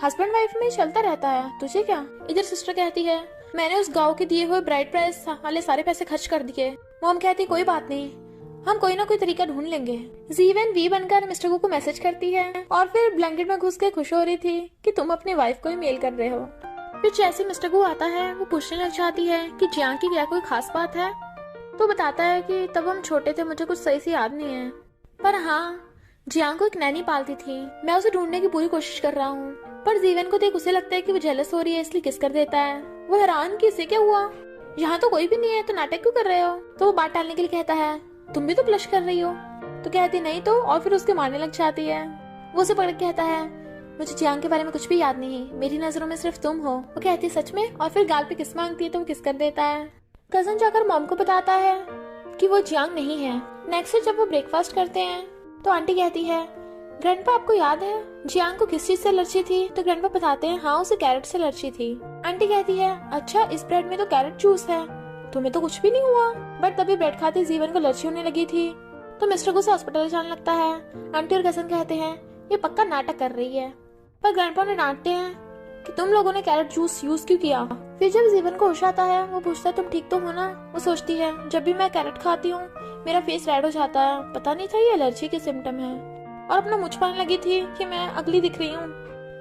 हस्बैंड वाइफ में चलता रहता है, तुझे क्या। इधर सिस्टर कहती है मैंने उस गाँव के दिए हुए ब्राइड प्राइस वाले सारे पैसे खर्च कर दिए। मॉम कहती कोई बात नहीं, हम कोई ना कोई तरीका ढूंढ लेंगे। जीवन वी बनकर मिस्टर गू को मैसेज करती है और फिर ब्लैंकेट में घुस के खुश हो रही थी कि तुम अपनी वाइफ को ही मेल कर रहे हो। फिर जैसे मिस्टर गू आता है वो पूछने लग जाती है कि जियांग की क्या कोई खास बात है। तो बताता है कि तब हम छोटे थे, मुझे कुछ सही से याद नहीं है, पर हाँ जियांग को एक नैनी पालती थी, मैं उसे ढूंढने की पूरी कोशिश कर रहा हूँ। पर जीवन को देख उसे लगता है कि वो जेलस हो रही है इसलिए किस कर देता है। वो हैरान कि इसे क्या हुआ, यहाँ तो कोई भी नहीं है तो नाटक क्यों कर रहे हो। तो वो बात टालने के लिए कहता है तुम भी तो ब्लश कर रही हो। तो कहती नहीं तो, और फिर उसके मारने लग जाती है। वो उसे पकड़ के कहता है मुझे जियांग के बारे में कुछ भी याद नहीं, मेरी नजरों में सिर्फ तुम हो। वो कहती है सच में, और फिर गाल पे किस मांगती है तो वो किस कर देता है। कजन जाकर मॉम को बताता है कि वो जियांग नहीं है। नेक्स्ट जब वो ब्रेकफास्ट करते हैं तो आंटी कहती है, ग्रैंडपा आपको याद है जियांग को किस चीज से एलर्जी थी? तो ग्रैंडपा बताते हैं, हाँ उसे कैरेट से एलर्जी थी। आंटी कहती है, अच्छा इस ब्रेड में तो कैरेट जूस है, तुम्हें तो कुछ भी नहीं हुआ। बट तभी ब्रेड खाते जीवन को एलर्जी होने लगी थी तो मिस्टर गू से हॉस्पिटल जाने लगता है। आंटी और कजन कहते हैं ये पक्का नाटक कर रही है, पर ग्रैंडपा उन्हें डांटते हैं कि तुम लोगों ने कैरेट जूस यूज क्यों किया। फिर जब जीवन को होश आता है वो पूछता है तुम ठीक तो हो ना? वो सोचती है जब भी मैं कैरेट खाती हूँ मेरा फेस रेड हो जाता है, पता नहीं था ये एलर्जी के सिम्टम है। और अपना मुझ पाने लगी थी कि मैं अगली दिख रही हूँ,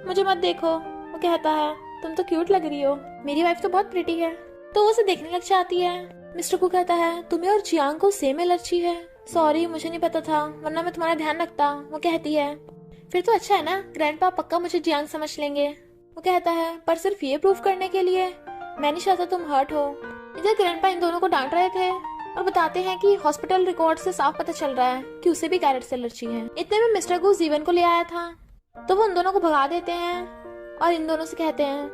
मुझे मत देखो। वो कहता है तुम तो क्यूट लग रही हो, मेरी वाइफ तो बहुत प्रिटी है। तो वो उसे देखने लग जाती है। मिस्टर को कहता है तुम्हें और जियांग को सेम एलर्जी है? सॉरी मुझे नहीं पता था, वरना मैं तुम्हारा ध्यान रखता। वो कहती है फिर तो अच्छा है ना, ग्रैंडपा पक्का मुझे जियांग समझ लेंगे। वो कहता है पर सिर्फ ये प्रूफ करने के लिए, मैं नहीं चाहता तुम हर्ट हो। इधर ग्रैंडपा इन दोनों को डांट रहे थे और बताते हैं कि हॉस्पिटल रिकॉर्ड से साफ पता चल रहा है कि उसे भी कैरेट से एलर्जी है। इतने में मिस्टर गू जीवन को ले आया था तो वो उन दोनों को भगा देते हैं और इन दोनों से कहते हैं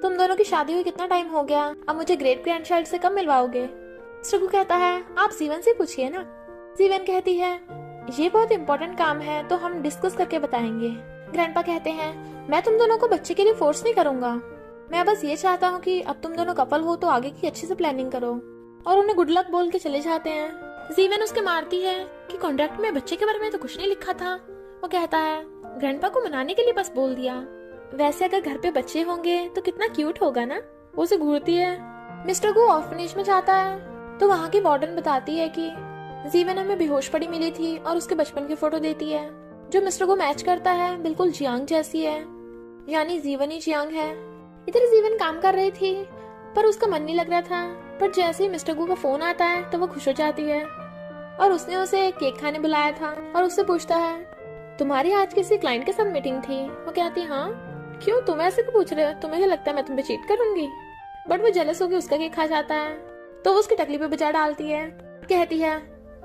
तुम दोनों की शादी हुई कितना टाइम हो गया, अब मुझे ग्रेट ग्रैंडचाइल्ड से कब मिलवाओगे? मिस्टर गू कहता है आप जीवन से पूछिए ना। जीवन कहती है ये बहुत इंपॉर्टेंट काम है तो हम डिस्कस करके बताएंगे। ग्रैंडपा कहते हैं मैं तुम दोनों को बच्चे के लिए फोर्स नहीं करूंगा, मैं बस ये चाहता हूँ कि अब तुम दोनों कपल हो तो आगे की अच्छे से प्लानिंग करो। और उन्हें गुड लक बोल के चले जाते हैं। जीवन उसके मारती है कि कॉन्ट्रैक्ट में बच्चे के बारे में तो कुछ नहीं लिखा था। वो कहता है ग्रैंडपा को मनाने के लिए बस बोल दिया, वैसे अगर घर पे बच्चे होंगे तो कितना क्यूट होगा ना। वो उसे घूरती है। मिस्टर गू ऑर्फनेज में जाता है तो वहाँ की वार्डन बताती है कि जीवन हमें बेहोश पड़ी मिली थी और उसके बचपन की फोटो देती है जो मिस्टर को मैच करता है, बिल्कुल जियांग जैसी है, यानी जीवन ही जियांग है। इधर जीवन काम कर रही थी पर उसका मन नहीं लग रहा था, पर जैसे ही मिस्टर गू का फोन आता है तो वो खुश हो जाती है और उसने उसे केक खाने बुलाया था और उससे पूछता है तुम्हारी आज किसी क्लाइंट के साथ मीटिंग थी? वो कहती है हाँ। क्यों तुम ऐसे क्यों पूछ रहे हो, तुम्हें क्या लगता है मैं तुम पे चीट करूंगी? बट वो जेलस होकर उसका केक खा जाता है तो वो उसकी टकली पे बजा डालती है, कहती है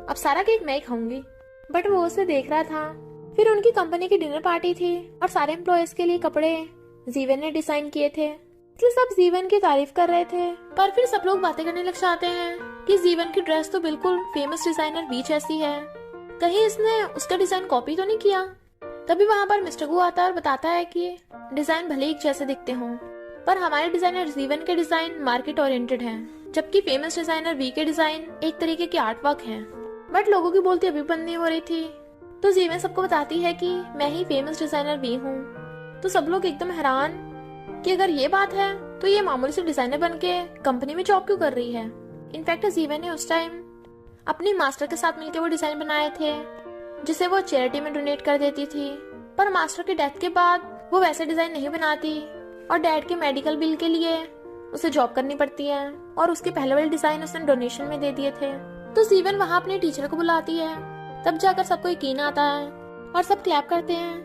अब सारा केक मैं ही खाऊंगी। बट वो उसे देख रहा था। फिर उनकी कंपनी की डिनर पार्टी थी और सारे एम्प्लॉयज के लिए कपड़े जीवन ने डिजाइन किए थे, इसलिए सब जीवन की तारीफ कर रहे थे। पर फिर सब लोग बातें करने लग जाते हैं कि जीवन की ड्रेस तो बिल्कुल फेमस डिजाइनर वी जैसी है, कहीं इसने उसका डिजाइन कॉपी तो नहीं किया। तभी वहाँ पर मिस्टर गू आता है और बताता है कि डिजाइन भले एक जैसे दिखते हों पर हमारे डिजाइनर जीवन के डिजाइन मार्केट ओरिएंटेड हैं, जबकि फेमस डिजाइनर वी के डिजाइन एक तरीके के आर्ट वर्क हैं। बट लोगों की बोलती अभी बंद नहीं हो रही थी तो जीवन सबको बताती है कि मैं ही फेमस डिजाइनर वी हूँ। तो सब लोग एकदम हैरान कि अगर ये बात है तो ये मामूली से डिजाइनर बन के कंपनी में जॉब क्यों कर रही है। इनफैक्ट जीवन ने उस टाइम अपनी मास्टर के साथ मिलकर वो डिजाइन बनाए थे जिसे वो चैरिटी में डोनेट कर देती थी, पर मास्टर की डेथ के बाद वो वैसे डिजाइन नहीं बनाती और डैड के मेडिकल बिल के लिए उसे जॉब करनी पड़ती है और उसके पहले वाले डिजाइन उसने डोनेशन में दे दिए थे। तो जीवन वहाँ अपने टीचर को बुलाती है, तब जाकर सबको यकीन आता है और सब क्लैप करते हैं।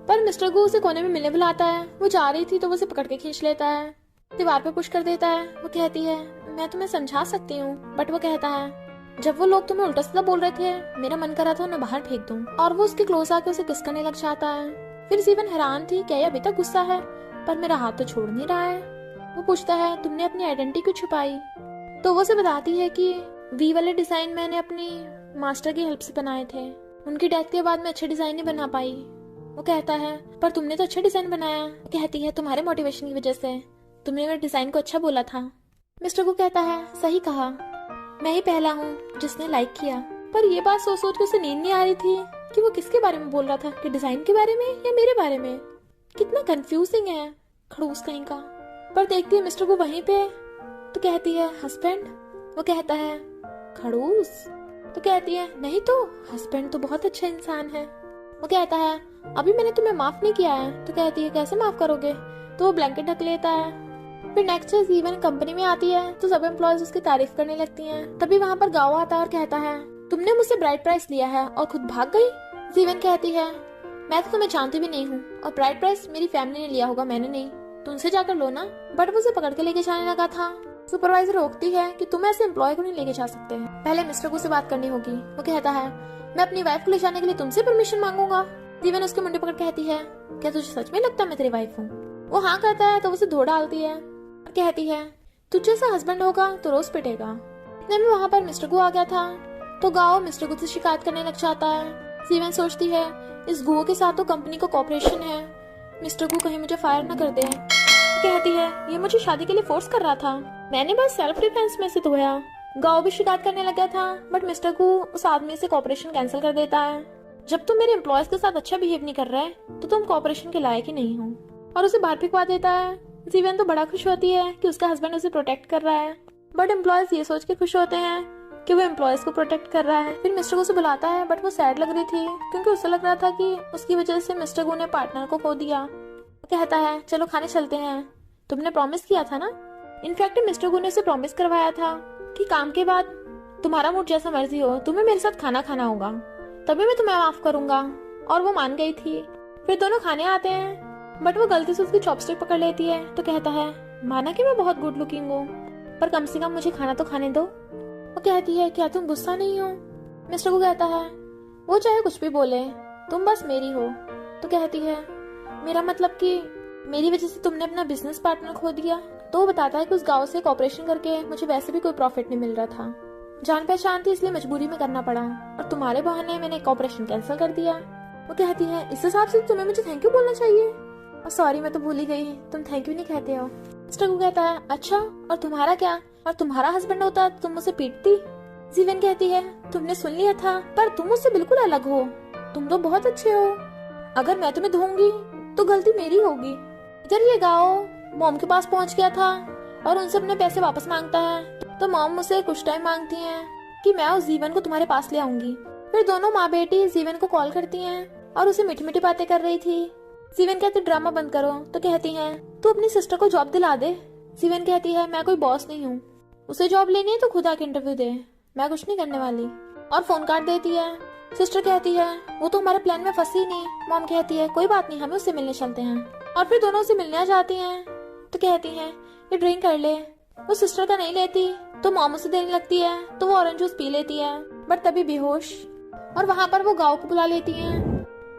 पर मिस्टर गू उसे कोने में मिलने बुलाता है। वो जा रही थी तो वो उसे पकड़ के खींच लेता है, दीवार पे पुश कर देता है। वो कहती है मैं तुम्हें समझा सकती हूँ, बट वो कहता है जब वो लोग तुम्हें उल्टा सीधा बोल रहे थे मेरा मन कर रहा था उन्हें बाहर फेंक दूं। और वो उसके क्लोज आके उसे किस करने लग जाता है। फिर जीवन हैरान थी क्या ये अभी तक गुस्सा है, पर मेरा हाथ तो छोड़ नहीं रहा है। वो पूछता है तुमने अपनी आइडेंटिटी क्यों छुपाई? तो वो उसे बताती है कि वी वाले डिजाइन मैंने अपनी मास्टर की हेल्प से बनाए थे, उनकी डेथ के बाद मैं अच्छे डिजाइन नहीं बना पाई। वो कहता है पर तुमने तो अच्छा डिजाइन बनाया। कहती है तुम्हारे मोटिवेशन की वजह से, तुमने मेरे डिजाइन को अच्छा बोला था। मिस्टर को कहता है सही कहा, मैं ही पहला हूँ जिसने लाइक किया। पर ये बात सोच सोच के उसे नींद नहीं आ रही थी कि वो किसके बारे में बोल रहा था, कि डिजाइन के बारे में या मेरे बारे में। कितना कंफ्यूजिंग है खड़ूस कहीं का। पर देखती है मिस्टर को वहीं पे तो कहती है हस्बैंड। वो कहता है खड़ूस। तो कहती है नहीं तो हस्बैंड तो बहुत अच्छा इंसान है। वो कहता है अभी मैंने तुम्हें माफ नहीं किया है। तो कहती है कैसे माफ करोगे? तो वो ब्लैंकेट ढक लेता है। फिर नेक्स्ट डे जीवन कंपनी में आती है तो सब एम्प्लॉयज उसकी तारीफ करने लगती हैं। तभी वहाँ पर गाँव आता है और कहता है तुमने मुझसे ब्राइड प्राइस लिया है और खुद भाग गई। जीवन कहती है मैं तो तुम्हें जानती भी नहीं हूँ और ब्राइड प्राइस मेरी फैमिली ने लिया होगा, मैंने नहीं, तुमसे जाकर लो ना। बट वो उसे पकड़ के लेके जाने लगा था। सुपरवाइजर रोकती है कि तुम ऐसे एम्प्लॉय को नहीं लेके जा सकते हैं, पहले मिस्टर को से बात करनी होगी। वो कहता है मैं अपनी वाइफ को ले जाने के लिए तुमसे परमिशन मांगूंगा। जीवन उसके मुंडे पकड़ कहती है क्या तुझे सच में लगता है मैं तेरी वाइफ हूँ? वो हाँ कहता है तो उसे धो डालती है और कहती है तुझ जैसा हस्बैंड होगा तो रोज पिटेगा। इतने में वहाँ पर मिस्टर को आ गया था तो गाओ मिस्टर गु से शिकायत करने लग जाता है। जीवन सोचती है इस गुओ के साथ तो कंपनी का कॉपरेशन है, मिस्टर गु कहीं मुझे फायर न कर दे। कहती है ये मुझे शादी के लिए फोर्स कर रहा था, मैंने बस सेल्फ डिफेंस में से धोया। गाओ भी शिकायत करने लगा था बट मिस्टर गु उस आदमी से कॉपरेशन कैंसिल कर देता है। जब तुम मेरे एम्प्लॉयज के साथ अच्छा बिहेव नहीं कर रहे तो तुम कॉपरेशन के लायक ही नहीं हो, और उसे बाहर फिकवा देता है। जीवन तो बड़ा खुश होती है कि उसका हस्बैंड उसे प्रोटेक्ट कर रहा है, बट एम्प्लॉयज ये सोच के खुश होते हैं कि वो एम्प्लॉयज को प्रोटेक्ट कर रहा है। फिर मिस्टर गु से बुलाता है बट वो सैड लग रही थी क्योंकि उसे लग रहा था कि उसकी वजह से मिस्टर गु ने पार्टनर को खो दिया। वो कहता है चलो खाने चलते हैं, तुमने प्रॉमिस किया था ना। इनफैक्ट मिस्टर गु ने उसे प्रॉमिस करवाया था कि काम के बाद तुम्हारा मूड जैसा मर्जी हो, तुम्हें मेरे साथ खाना खाना होगा, तभी मैं तुम्हें माफ करूंगा। और वो मान गई थी। फिर दोनों खाने आते हैं बट वो गलती से उसकी चॉपस्टिक पकड़ लेती है तो कहता है माना कि मैं बहुत गुड लुकिंग हूँ पर कम से कम मुझे खाना तो खाने दो। वो कहती है क्या तुम गुस्सा नहीं हो। मिस्टर गु कहता है वो चाहे कुछ भी बोले तुम बस मेरी हो। तो कहती है मेरा मतलब कि मेरी वजह से तुमने अपना बिजनेस पार्टनर खो दिया। तो वो बताता है कि उस गांव से कॉपरेशन करके मुझे वैसे भी कोई प्रॉफिट नहीं मिल रहा था, जान पहचान थी इसलिए मजबूरी में करना पड़ा, और तुम्हारे बहाने मैंने कॉपरेशन कैंसिल कर दिया। वो कहती है इस हिसाब से तुम्हें मुझे थैंक यू बोलना चाहिए। और सॉरी मैं तो भूल ही गई, तुम थैंक यू नहीं कहते हो। मिस्टर गु कहता है अच्छा और तुम्हारा क्या, और तुम्हारा हस्बैंड होता तो तुम मुझसे पीटती। जीवन कहती है तुमने सुन लिया था पर तुम मुझसे बिल्कुल अलग हो, तुम तो बहुत अच्छे हो, अगर मैं तुम्हें धोऊंगी तो गलती मेरी होगी। इधर ये गाओ मॉम के पास पहुंच गया था और उनसे अपने पैसे वापस मांगता है तो मॉम मुझसे कुछ टाइम मांगती हैं कि मैं उस जीवन को तुम्हारे पास ले आऊंगी। फिर दोनों माँ बेटी जीवन को कॉल करती हैं और उसे मीठी मीठी बातें कर रही थी। जीवन कहती ड्रामा बंद करो तो कहती हैं तू अपनी सिस्टर को जॉब दिला दे। जीवन कहती है मैं कोई बॉस नहीं हूँ, उसे जॉब लेनी है तो खुद आके इंटरव्यू दे, मैं कुछ नहीं करने वाली। और फोन काट देती है। सिस्टर कहती है वो तो हमारे प्लान में फंसी नहीं। मॉम कहती है कोई बात नहीं हमें उससे मिलने चलते हैं। और फिर दोनों से मिलने आ जाती हैं तो कहती हैं ये ड्रिंक कर ले। वो सिस्टर का नहीं लेती तो मॉम उसे देने लगती है तो वो ऑरेंज जूस पी लेती है बट तभी बेहोश। और वहाँ पर वो गाँव को बुला लेती हैं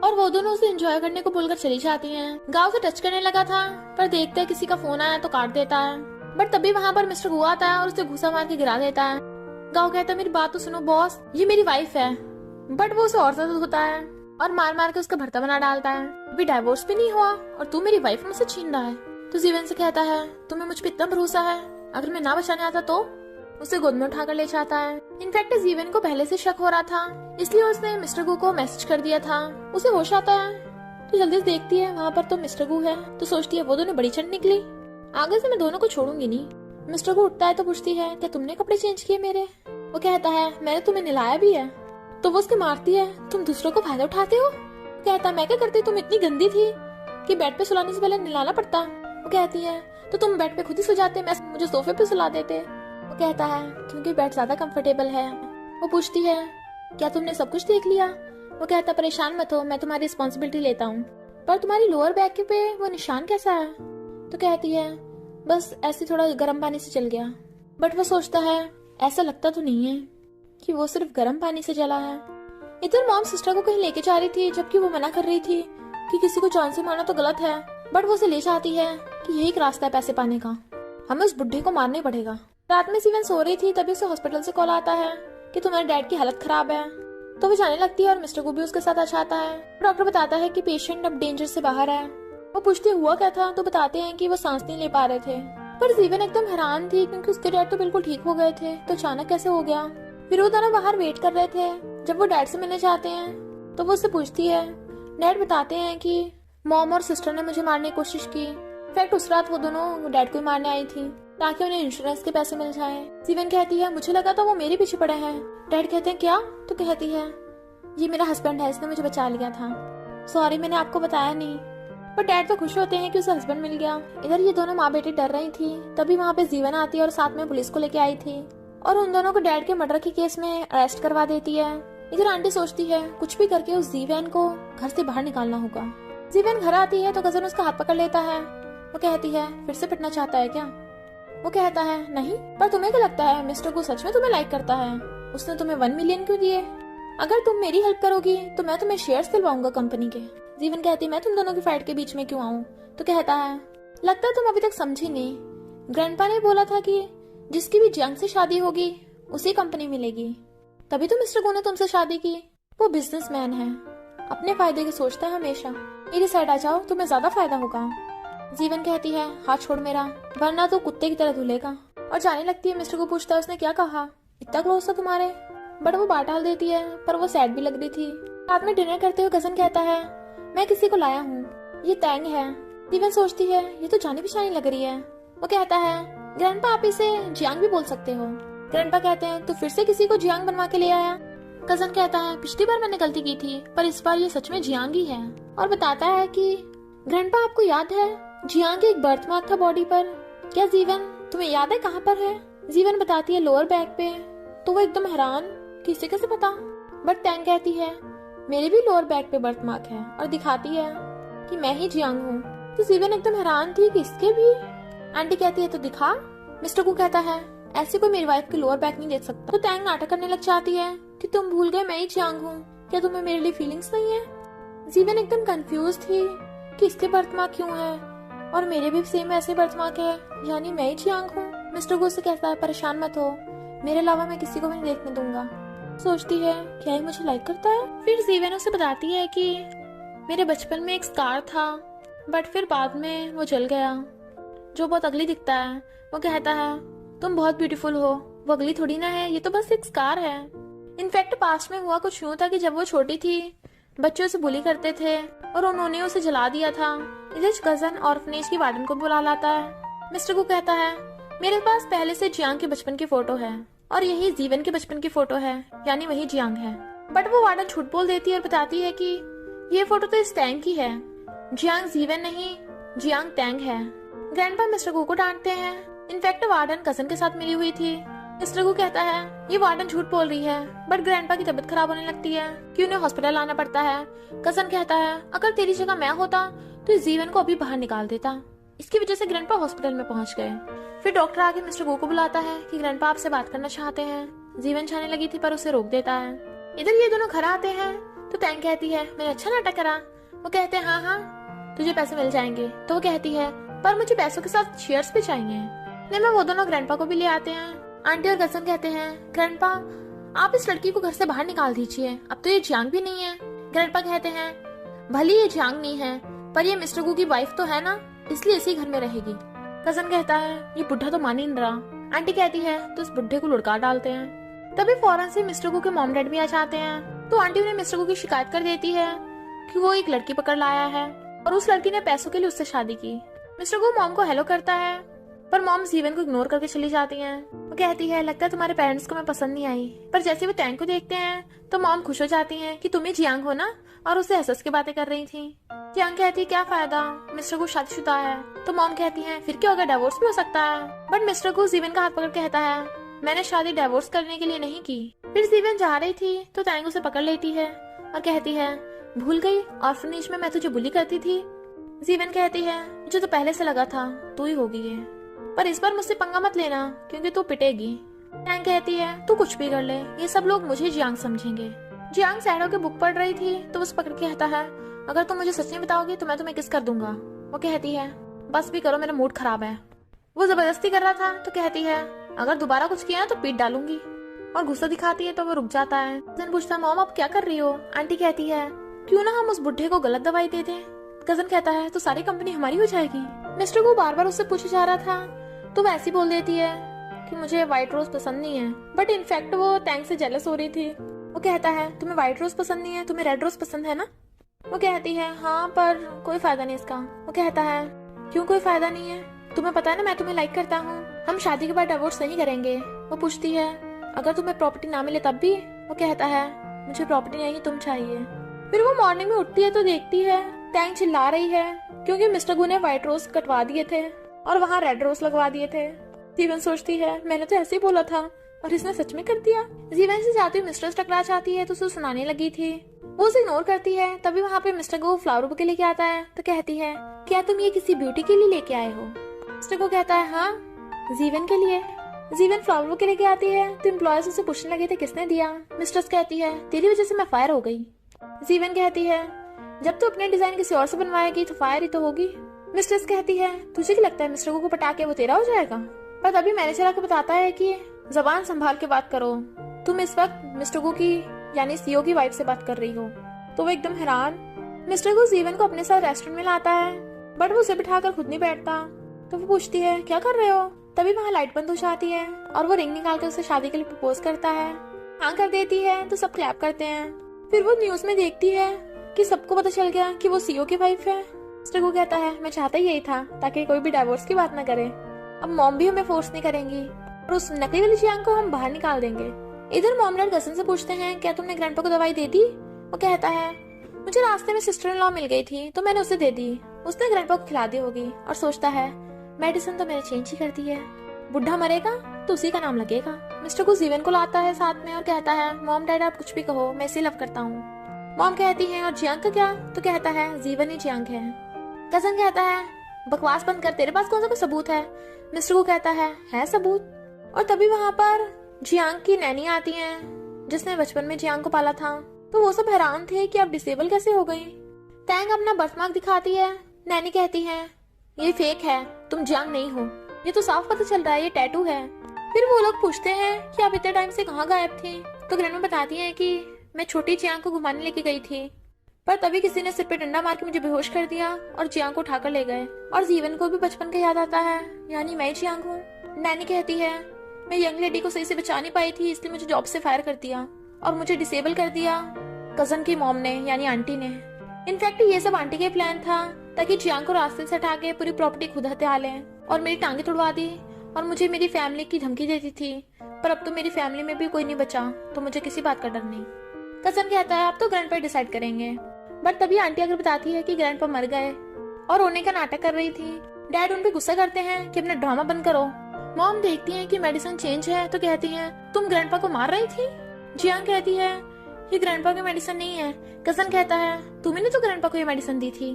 और वो दोनों उसे एंजॉय करने को बोलकर चली जाती हैं। गाँव से टच करने लगा था पर देखते है किसी का फोन आया तो काट देता है, बट तभी वहाँ पर मिस्टर गु आता है और उसे घुसा मार के गिरा देता है। गाँव कहता है मेरी बात तो सुनो बॉस, ये मेरी वाइफ है, बट वो उसे और ज्यादा होता है और मार मार के उसका भरता बना डालता है। अभी डाइवोर्स भी नहीं हुआ और तू मेरी वाइफ मुझसे छीन रहा है। तो जीवन से कहता है तुम्हें मुझ पर इतना भरोसा है, अगर मैं ना बचाने आता तो। उसे गोद में उठाकर ले जाता है। इनफैक्ट जीवन को पहले से शक हो रहा था इसलिए उसने मिस्टर गु को मैसेज कर दिया था। उसे होश आता है तो जल्दी से देखती है वहाँ पर तो मिस्टर गु है तो सोचती है वो दोनों बड़ी चंड निकली, आगे से मैं दोनों को छोड़ूंगी नहीं। मिस्टर गु उठता है तो पूछती है क्या तुमने कपड़े चेंज किए मेरे। वो कहता है मैंने तुम्हें नहलाया भी है। तो वो उसकी मारती है तुम दूसरों को फायदा उठाते हो। कहता मैं क्या करती, तुम इतनी गंदी थी कि बेड पे सुलाने से पहले नहलाना पड़ता। वो कहती है तो तुम बेड पे खुद ही सो जाते, मैं मुझे सोफे पे सुला देते। वो कहता है क्योंकि बेड ज्यादा कंफर्टेबल है। वो पूछती है क्या तुमने सब कुछ देख लिया। वो कहता परेशान मत हो, मैं तुम्हारी रिस्पॉन्सिबिलिटी लेता हूँ, पर तुम्हारी लोअर बैक पे वो निशान कैसा है। तो कहती है बस ऐसे थोड़ा गर्म पानी से चल गया। बट वो सोचता है ऐसा लगता तो नहीं है कि वो सिर्फ गर्म पानी से जला है। इधर मॉम सिस्टर को कहीं लेके जा रही थी जबकि वो मना कर रही थी कि किसी को जान से मारना तो गलत है, बट वो उसे ले जाती है कि यही एक रास्ता है पैसे पाने का, हमें उस बुढ़े को मारना ही पड़ेगा। रात में सीवन सो रही थी तभी उसे हॉस्पिटल से कॉल आता है कि तुम्हारे डैड की हालत खराब है। तो वो जाने लगती है और मिस्टर को भी उसके साथ आ जाता है। डॉक्टर बताता है कि पेशेंट अब डेंजर से बाहर है। वो पूछती हुआ क्या था तो बताते हैं कि वो सांस नहीं ले पा रहे थे। पर जीवन एकदम हैरान थी क्योंकि उसके डैड तो बिल्कुल ठीक हो गए थे, तो अचानक कैसे हो गया। फिर वो दोनों बाहर वेट कर रहे थे। जब वो डैड से मिलने जाते हैं तो वो उससे पूछती है। डैड बताते हैं कि मॉम और सिस्टर ने मुझे मारने की कोशिश की। इनफैक्ट उस रात वो दोनों डैड को ही मारने आई थी ताकि उन्हें इंश्योरेंस के पैसे मिल जाए। जीवन कहती है मुझे लगा था वो मेरे पीछे पड़े हैं। डैड कहते हैं क्या। तो कहती है ये मेरा हस्बैंड है, इसने मुझे बचा लिया था, सॉरी मैंने आपको बताया नहीं। पर डैड तो खुश होते हैं कि उसे हस्बैंड मिल गया। इधर ये दोनों माँ बेटी डर रही थी तभी वहाँ पे जीवन आती है और साथ में पुलिस को लेके आई थी और उन दोनों को डैड के मर्डर के केस में अरेस्ट करवा देती है। इधर आंटी सोचती है कुछ भी करके उस जीवन को घर से बाहर निकालना होगा। जीवन घर आती है तो कजन उसका हाथ पकड़ लेता है। वो कहती है फिर से पिटना चाहता है क्या। वो कहता है नहीं, पर तुम्हें क्या लगता है मिस्टर को सच में तुम्हें लाइक करता है, उसने तुम्हें 1 मिलियन क्यों दिए। अगर तुम मेरी हेल्प करोगी तो मैं तुम्हें शेयर्स दिलवाऊंगा कंपनी के। जीवन कहती मैं तुम दोनों की फाइट के बीच में क्यों आऊं। तो कहता है लगता है तुम अभी तक समझी नहीं, ग्रैंडपा ने बोला था कि जिसकी भी जंग से शादी होगी उसी कंपनी मिलेगी। तभी तो मिस्टर गो ने तुमसे शादी की। वो बिजनेसमैन है, अपने फायदे की सोचता है हमेशा। मेरी साइड आ जाओ, तुम्हें ज्यादा फायदा होगा। जीवन कहती है हाथ छोड़ मेरा, वरना तो कुत्ते की तरह धुलेगा। और जाने लगती है। मिस्टर को पूछता है उसने क्या कहा, इतना क्लोज था तुम्हारे। बट वो बात टाल देती है, पर वो सैड भी लग रही थी। रात में डिनर करते हुए कजन कहता है मैं किसी को लाया हूँ, ये टैंग है। जीवन सोचती है ये तो जानी पहचानी लग रही है। वो कहता है ग्रैंडपा आप इसे जियांग भी बोल सकते हो। ग्रैंडपा कहते हैं तो फिर से किसी को जियांग बनवा के ले आया। कजन कहता है पिछली बार मैंने गलती की थी, पर इस बार ये सच में जियांग ही है। और बताता है कि ग्रैंडपा आपको याद है जियांग के एक बर्थ मार्क था बॉडी पर। क्या जीवन तुम्हें याद है कहाँ पर है। जीवन बताती है लोअर बैक पे। तो वो एकदम हैरान किसे कैसे पता। बट टैंग कहती है मेरे भी लोअर बैक पे बर्थ मार्क है, और दिखाती है कि मैं ही जियांग हूँ। तो जीवन एकदम हैरान थी कि इसके भी। आंटी कहती है तो दिखा। मिस्टर को कहता है ऐसी कोई मेरी वाइफ की लोअर बैक नहीं देख सकता। तो टैंग नाटक करने लग जाती है कि तुम भूल गए मैं ही जियांग हूँ, क्या तुम्हें मेरे लिए फीलिंग्स नहीं है। जीवन एकदम कंफ्यूज थी कि इसके बर्थ मार्क क्यों है और मेरे भी सेम ऐसे बर्थ मार्क है, यानी मैं ही जियांग हूँ। मिस्टर गो से कहता है परेशान मत हो, मेरे अलावा मैं किसी को भी नहीं देखने दूंगा। सोचती है क्या ये मुझे लाइक करता है। फिर जीवन उसे बताती है कि मेरे बचपन में एक स्कार था, बट फिर बाद में वो जल गया, जो बहुत अगली दिखता है। वो कहता है तुम बहुत ब्यूटीफुल हो, वो अगली थोड़ी ना है, ये तो बस एक स्कार है। इनफैक्ट पास्ट में हुआ कुछ यूं था कि जब वो छोटी थी बच्चे उसे बुली करते थे और उन्होंने उसे जला दिया था। इलिच कजन ऑर्फनेज की वार्डन को बुला लाता है। मिस्टर को कहता है मेरे पास पहले से जियांग के बचपन की फोटो है और यही जीवन के बचपन की फोटो है, यानी वही जियांग है। बट वो वार्डन झूठ बोल देती है और बताती है कि ये फोटो तो इस टैंग की है, जियांग जीवन नहीं जियांग टैंग है। ग्रैंडपा मिस्टर गो को डांटते हैं। इनफैक्ट वार्डन कजन के साथ मिली हुई थी। मिस्टर गो कहता है ये वार्डन झूठ बोल रही है, बट ग्रैंडपा की तबीयत खराब होने लगती है कि उन्हें हॉस्पिटल आना पड़ता है। कजन कहता है अगर तेरी जगह मैं होता तो इस जीवन को अभी बाहर निकाल देता। इसकी वजह से ग्रैंडपा हॉस्पिटल में पहुंच गए। फिर डॉक्टर आके मिस्टर गो को बुलाता है कि ग्रैंडपा आपसे बात करना चाहते हैं। जीवन चाहने लगी थी पर उसे रोक देता है। इधर ये दोनों घर आते हैं तो टैंग कहती है मैंने अच्छा नाटक करा। वो कहते हैं हाँ तुझे पैसे मिल जाएंगे। तो वो कहती है पर मुझे पैसों के साथ शेयर्स भी चाहिए। में वो दोनों ग्रैंडपा को भी ले आते हैं। आंटी और कजन कहते हैं ग्रैंडपा आप इस लड़की को घर से बाहर निकाल दीजिए, अब तो ये जियांग भी नहीं है। ग्रैंडपा कहते हैं भले ये जियांग नहीं है पर ये मिस्टर गो की वाइफ तो है ना, इसलिए इसी घर में रहेगी। कजन कहता है ये बुढ़ा तो मान ही नहीं रहा। आंटी कहती है तो इस बुढ़े को लुढ़का डालते हैं। तभी फौरन से मिस्टर गो के मॉम डैड भी आ जाते हैं। तो आंटी उन्हें मिस्टर गो की शिकायत कर देती है कि वो एक लड़की पकड़ लाया है और उस लड़की ने पैसों के लिए उससे शादी की। मिस्टर गो मॉम को हेलो करता है पर मॉम जीवन को इग्नोर करके चली जाती हैं। वो कहती है लगता है तुम्हारे पेरेंट्स को मैं पसंद नहीं आई। पर जैसे वो टैंग को देखते हैं तो मॉम खुश हो जाती हैं कि तुम ही जियांग हो ना, और उससे हंस के बातें कर रही थी। जियांग कहती है क्या फायदा, मिस्टर गो शादीशुदा है। तो मॉम कहती है फिर क्यों, अगर डिवोर्स भी हो सकता है। बट मिस्टर गो जीवन का हाथ पकड़ कहता है मैंने शादी डिवोर्स करने के लिए नहीं की। फिर जीवन जा रही थी तो टैंग उसे पकड़ लेती है और कहती है भूल गई ऑर्फनेज में मैं तुझे बुली करती थी। जीवन कहती है मुझे तो पहले से लगा था तू ही होगी ये, पर इस बार मुझसे पंगा मत लेना क्योंकि तू पिटेगी। टैंग कहती है तू कुछ भी कर ले, ये सब लोग मुझे जियांग समझेंगे। जियांग सैडो के बुक पढ़ रही थी तो उसे पकड़ के कहता है अगर तुम मुझे सच नहीं बताओगी तो मैं तुम्हें किस कर दूंगा। वो कहती है बस भी करो, मेरा मूड खराब है। वो जबरदस्ती कर रहा था तो कहती है अगर दोबारा कुछ किया तो पीट डालूंगी, और गुस्सा दिखाती है तो वो रुक जाता है। कजन पूछता मॉम आप क्या कर रही हो। आंटी कहती है क्यों ना हम उस बुढ़े को गलत दवाई दे दें। कजन कहता है तो सारी कंपनी हमारी हो जाएगी। मिस्टर को बार बार उससे पूछा जा रहा था तो वो ऐसी बोल देती है कि मुझे व्हाइट रोज पसंद नहीं है, बट इनफैक्ट वो टैंक से जेलस हो रही थी। वो कहता है तुम्हें व्हाइट रोज पसंद नहीं है, तुम्हें रेड रोज पसंद है ना। वो कहती है हाँ पर कोई फायदा नहीं इसका। वो कहता है क्यों कोई फायदा नहीं है, तुम्हें पता है ना मैं तुम्हें लाइक करता हूँ, हम शादी के बाद डिवोर्स नहीं करेंगे। वो पूछती है अगर तुम्हें प्रॉपर्टी ना मिले तब भी। वो कहता है मुझे प्रॉपर्टी नहीं तुम चाहिए। फिर वो मॉर्निंग में उठती है तो देखती है टैंक चिल्ला रही है क्योंकि मिस्टर गो ने व्हाइट रोज कटवा दिए थे और वहाँ रेड रोज लगवा दिए थे। जीवन सोचती है मैंने तो ऐसे ही बोला था और इसने सच में कर दिया। जीवन से जाती हुई मिस्टर टकरा जाती है तो उसे सुनाने लगी थी, वो उसे इग्नोर करती है। तभी वहाँ पे मिस्टर गो फ्लावर बुके लेके आता है तो कहती है क्या तुम ये किसी ब्यूटी के लिए लेके आए हो। मिस्टर गो कहता है हाँ जीवन के लिए। जीवन फ्लावर बुके लेके आती है तो एम्प्लॉयज उसे पूछने लगे थे किसने दिया। मिस्ट्रेस कहती है तेरी वजह से मैं फायर हो गई। जीवन कहती है जब तू अपने डिजाइन किसी और से बनवाएगी तो फायर ही तो होगी। मिस्ट्रेस कहती है तुझे क्या लगता है मिस्टर गो को पटा के वो तेरा हो जाएगा। पर तभी मैनेजर आके बताता है कि जबान संभाल के बात करो, तुम इस वक्त मिस्टर गु की यानी सीईओ की वाइफ से बात कर रही हो। तो वो एकदम हैरान मिस्टर गु जीवन को अपने साथ रेस्टोरेंट में लाता है, बट वो उसे बिठाकर खुद नहीं बैठता। तो वो पूछती है क्या कर रहे हो। तभी वहाँ लाइट बंद हो जाती है और वो रिंग निकाल कर उसे शादी के लिए प्रपोज करता है। हाँ कर देती है तो सब क्लैप करते हैं। फिर वो न्यूज में देखती है कि सबको पता चल गया कि वो सीईओ की वाइफ है। मिस्टर गु कहता है मैं चाहता ही यही था ताकि कोई भी डाइवोर्स की बात ना करे। अब मॉम भी हमें फोर्स नहीं करेंगी और उस नकली वाली जियांग को हम बाहर निकाल देंगे। इधर मॉम डैड कजिन से पूछते हैं क्या तुमने ग्रैंडपा को दवाई दे दी। वो कहता है मुझे रास्ते में सिस्टर इन लॉ मिल गई थी तो मैंने उसे दे दी। उसने ग्रैंडपा को खिला दी होगी और सोचता है मेडिसिन तो मैंने चेंज ही कर दी है, बुढ़ा मरेगा तो उसी का नाम लगेगा। मिस्टर को जीवन को लाता है साथ में और कहता है मॉम डैड आप कुछ भी कहो मैं इसे लव करता हूँ। मॉम कहती है और जियांग का क्या। तो कहता है जीवन ही जियांग है। कजन कहता है बकवास बंद कर, तेरे पास कौन सा कोई सबूत है। मिस्टर को कहता है सबूत। और तभी वहाँ पर जियांग की नैनी आती हैं जिसने बचपन में जियांग को पाला था। तो वो सब हैरान थे कि आप डिसेबल कैसे हो गई। टैंग अपना बर्थमार्क दिखाती है। नैनी कहती है ये फेक है, तुम जियांग नहीं हो, ये तो साफ पता चल रहा है ये टैटू है। फिर वो लोग पूछते हैं कि आप इतने टाइम से कहाँ गायब थी। तो ग्रैंडमा बताती है कि मैं छोटी जियांग को घुमाने लेके गई थी, पर तभी किसी ने सिर पे डंडा मार के मुझे बेहोश कर दिया और जियांग को उठाकर ले गए। और जीवन को भी बचपन का याद आता है, यानी मैं जियांग हूँ। नैनी कहती है मैं यंग लेडी को सही से बचा नहीं पाई थी इसलिए मुझे जॉब से फायर कर दिया और मुझे डिसेबल कर दिया कजन की मॉम ने यानी आंटी ने। इनफैक्ट ये सब आंटी के प्लान था ताकि जियांग को रास्ते से हटा के पूरी प्रॉपर्टी खुद हत्या लें और मेरी टांगे तुड़वा दी और मुझे मेरी फैमिली की धमकी देती थी। पर अब तो मेरी फैमिली में भी कोई नहीं बचा तो मुझे किसी बात का डर नहीं। कजन कहता है आप तो ग्रैंडपा डिसाइड करेंगे। बट तभी आंटी अगर बताती है कि ग्रैंडपा मर गए और रोने का नाटक कर रही थी। डैड उन पे गुस्सा करते हैं कि अपना ड्रामा बंद करो। मॉम देखती है कि मेडिसिन चेंज है तो कहती है तुम ग्रैंडपा को मार रही थी। जियांग कहती है ये ग्रैंडपा की मेडिसिन नहीं है। कजन कहता है तुमने तो ग्रैंडपा को ये मेडिसिन दी थी,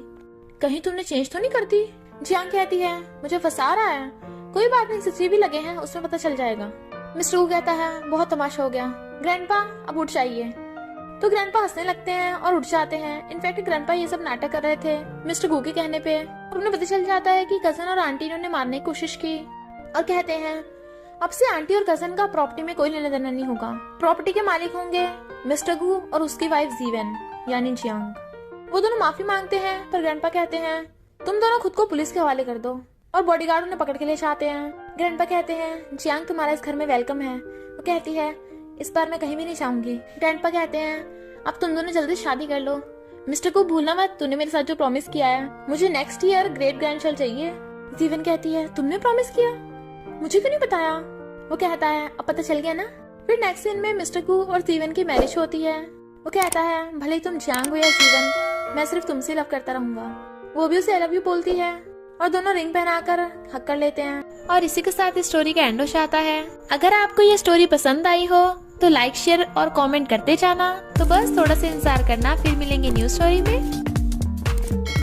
कहीं तुमने चेंज तो नहीं कर दी। जियांग कहती है मुझे फंसा रहा है, कोई बात नहीं सीसीटीवी भी लगे हैं उसमें पता चल जाएगा। मिस्टर गु कहता है बहुत तमाशा हो गया, ग्रैंडपा अब उठ जाइए। तो ग्रैंडपा हंसने लगते हैं और उठ जाते हैं। इनफैक्ट ग्रैंडपा ये सब नाटक कर रहे थे मिस्टर गु के कहने पे और उन्हें पता चल जाता है कि कजन और आंटी ने उन्हें मारने की कोशिश की और कहते हैं अब से आंटी और कजन का प्रॉपर्टी में कोई लेना देना नहीं होगा। प्रॉपर्टी के मालिक होंगे मिस्टर गु और उसकी वाइफ जीवन यानी जियांग। वो दोनों माफी मांगते हैं पर ग्रैंडपा कहते हैं तुम दोनों खुद को पुलिस के हवाले कर दो और बॉडीगार्ड उन्हें पकड़ के ले जाते हैं। ग्रैंडपा कहते हैं जियांग तुम्हारा इस घर में वेलकम है। वो कहती है इस बार मैं कहीं भी नहीं जाऊंगी। ग्रैंडपा कहते हैं अब तुम दोनों जल्दी शादी कर लो। मिस्टर को भूलना मत, तूने मेरे साथ जो प्रॉमिस किया है, मुझे नेक्स्ट ईयर ग्रेट ग्रैंडचाइल्ड चाहिए। जीवन कहती है तुमने प्रॉमिस किया, मुझे क्यों नहीं बताया। वो कहता है अब पता चल गया ना। फिर नेक्स्ट सीन में मिस्टर कू और जीवन की मैरिज होती है। वो कहता है भले ही तुम जियांग हो या जीवन, मैं सिर्फ तुमसे लव करता रहूंगा। वो भी उसे आई लव यू बोलती है और दोनों रिंग पहनाकर हक कर लेते हैं। और इसी के साथ इस स्टोरी का एंड हो जाता है। अगर आपको ये स्टोरी पसंद आई हो तो लाइक शेयर और कमेंट करते जाना। तो बस थोड़ा सा इंतजार करना, फिर मिलेंगे न्यू स्टोरी में।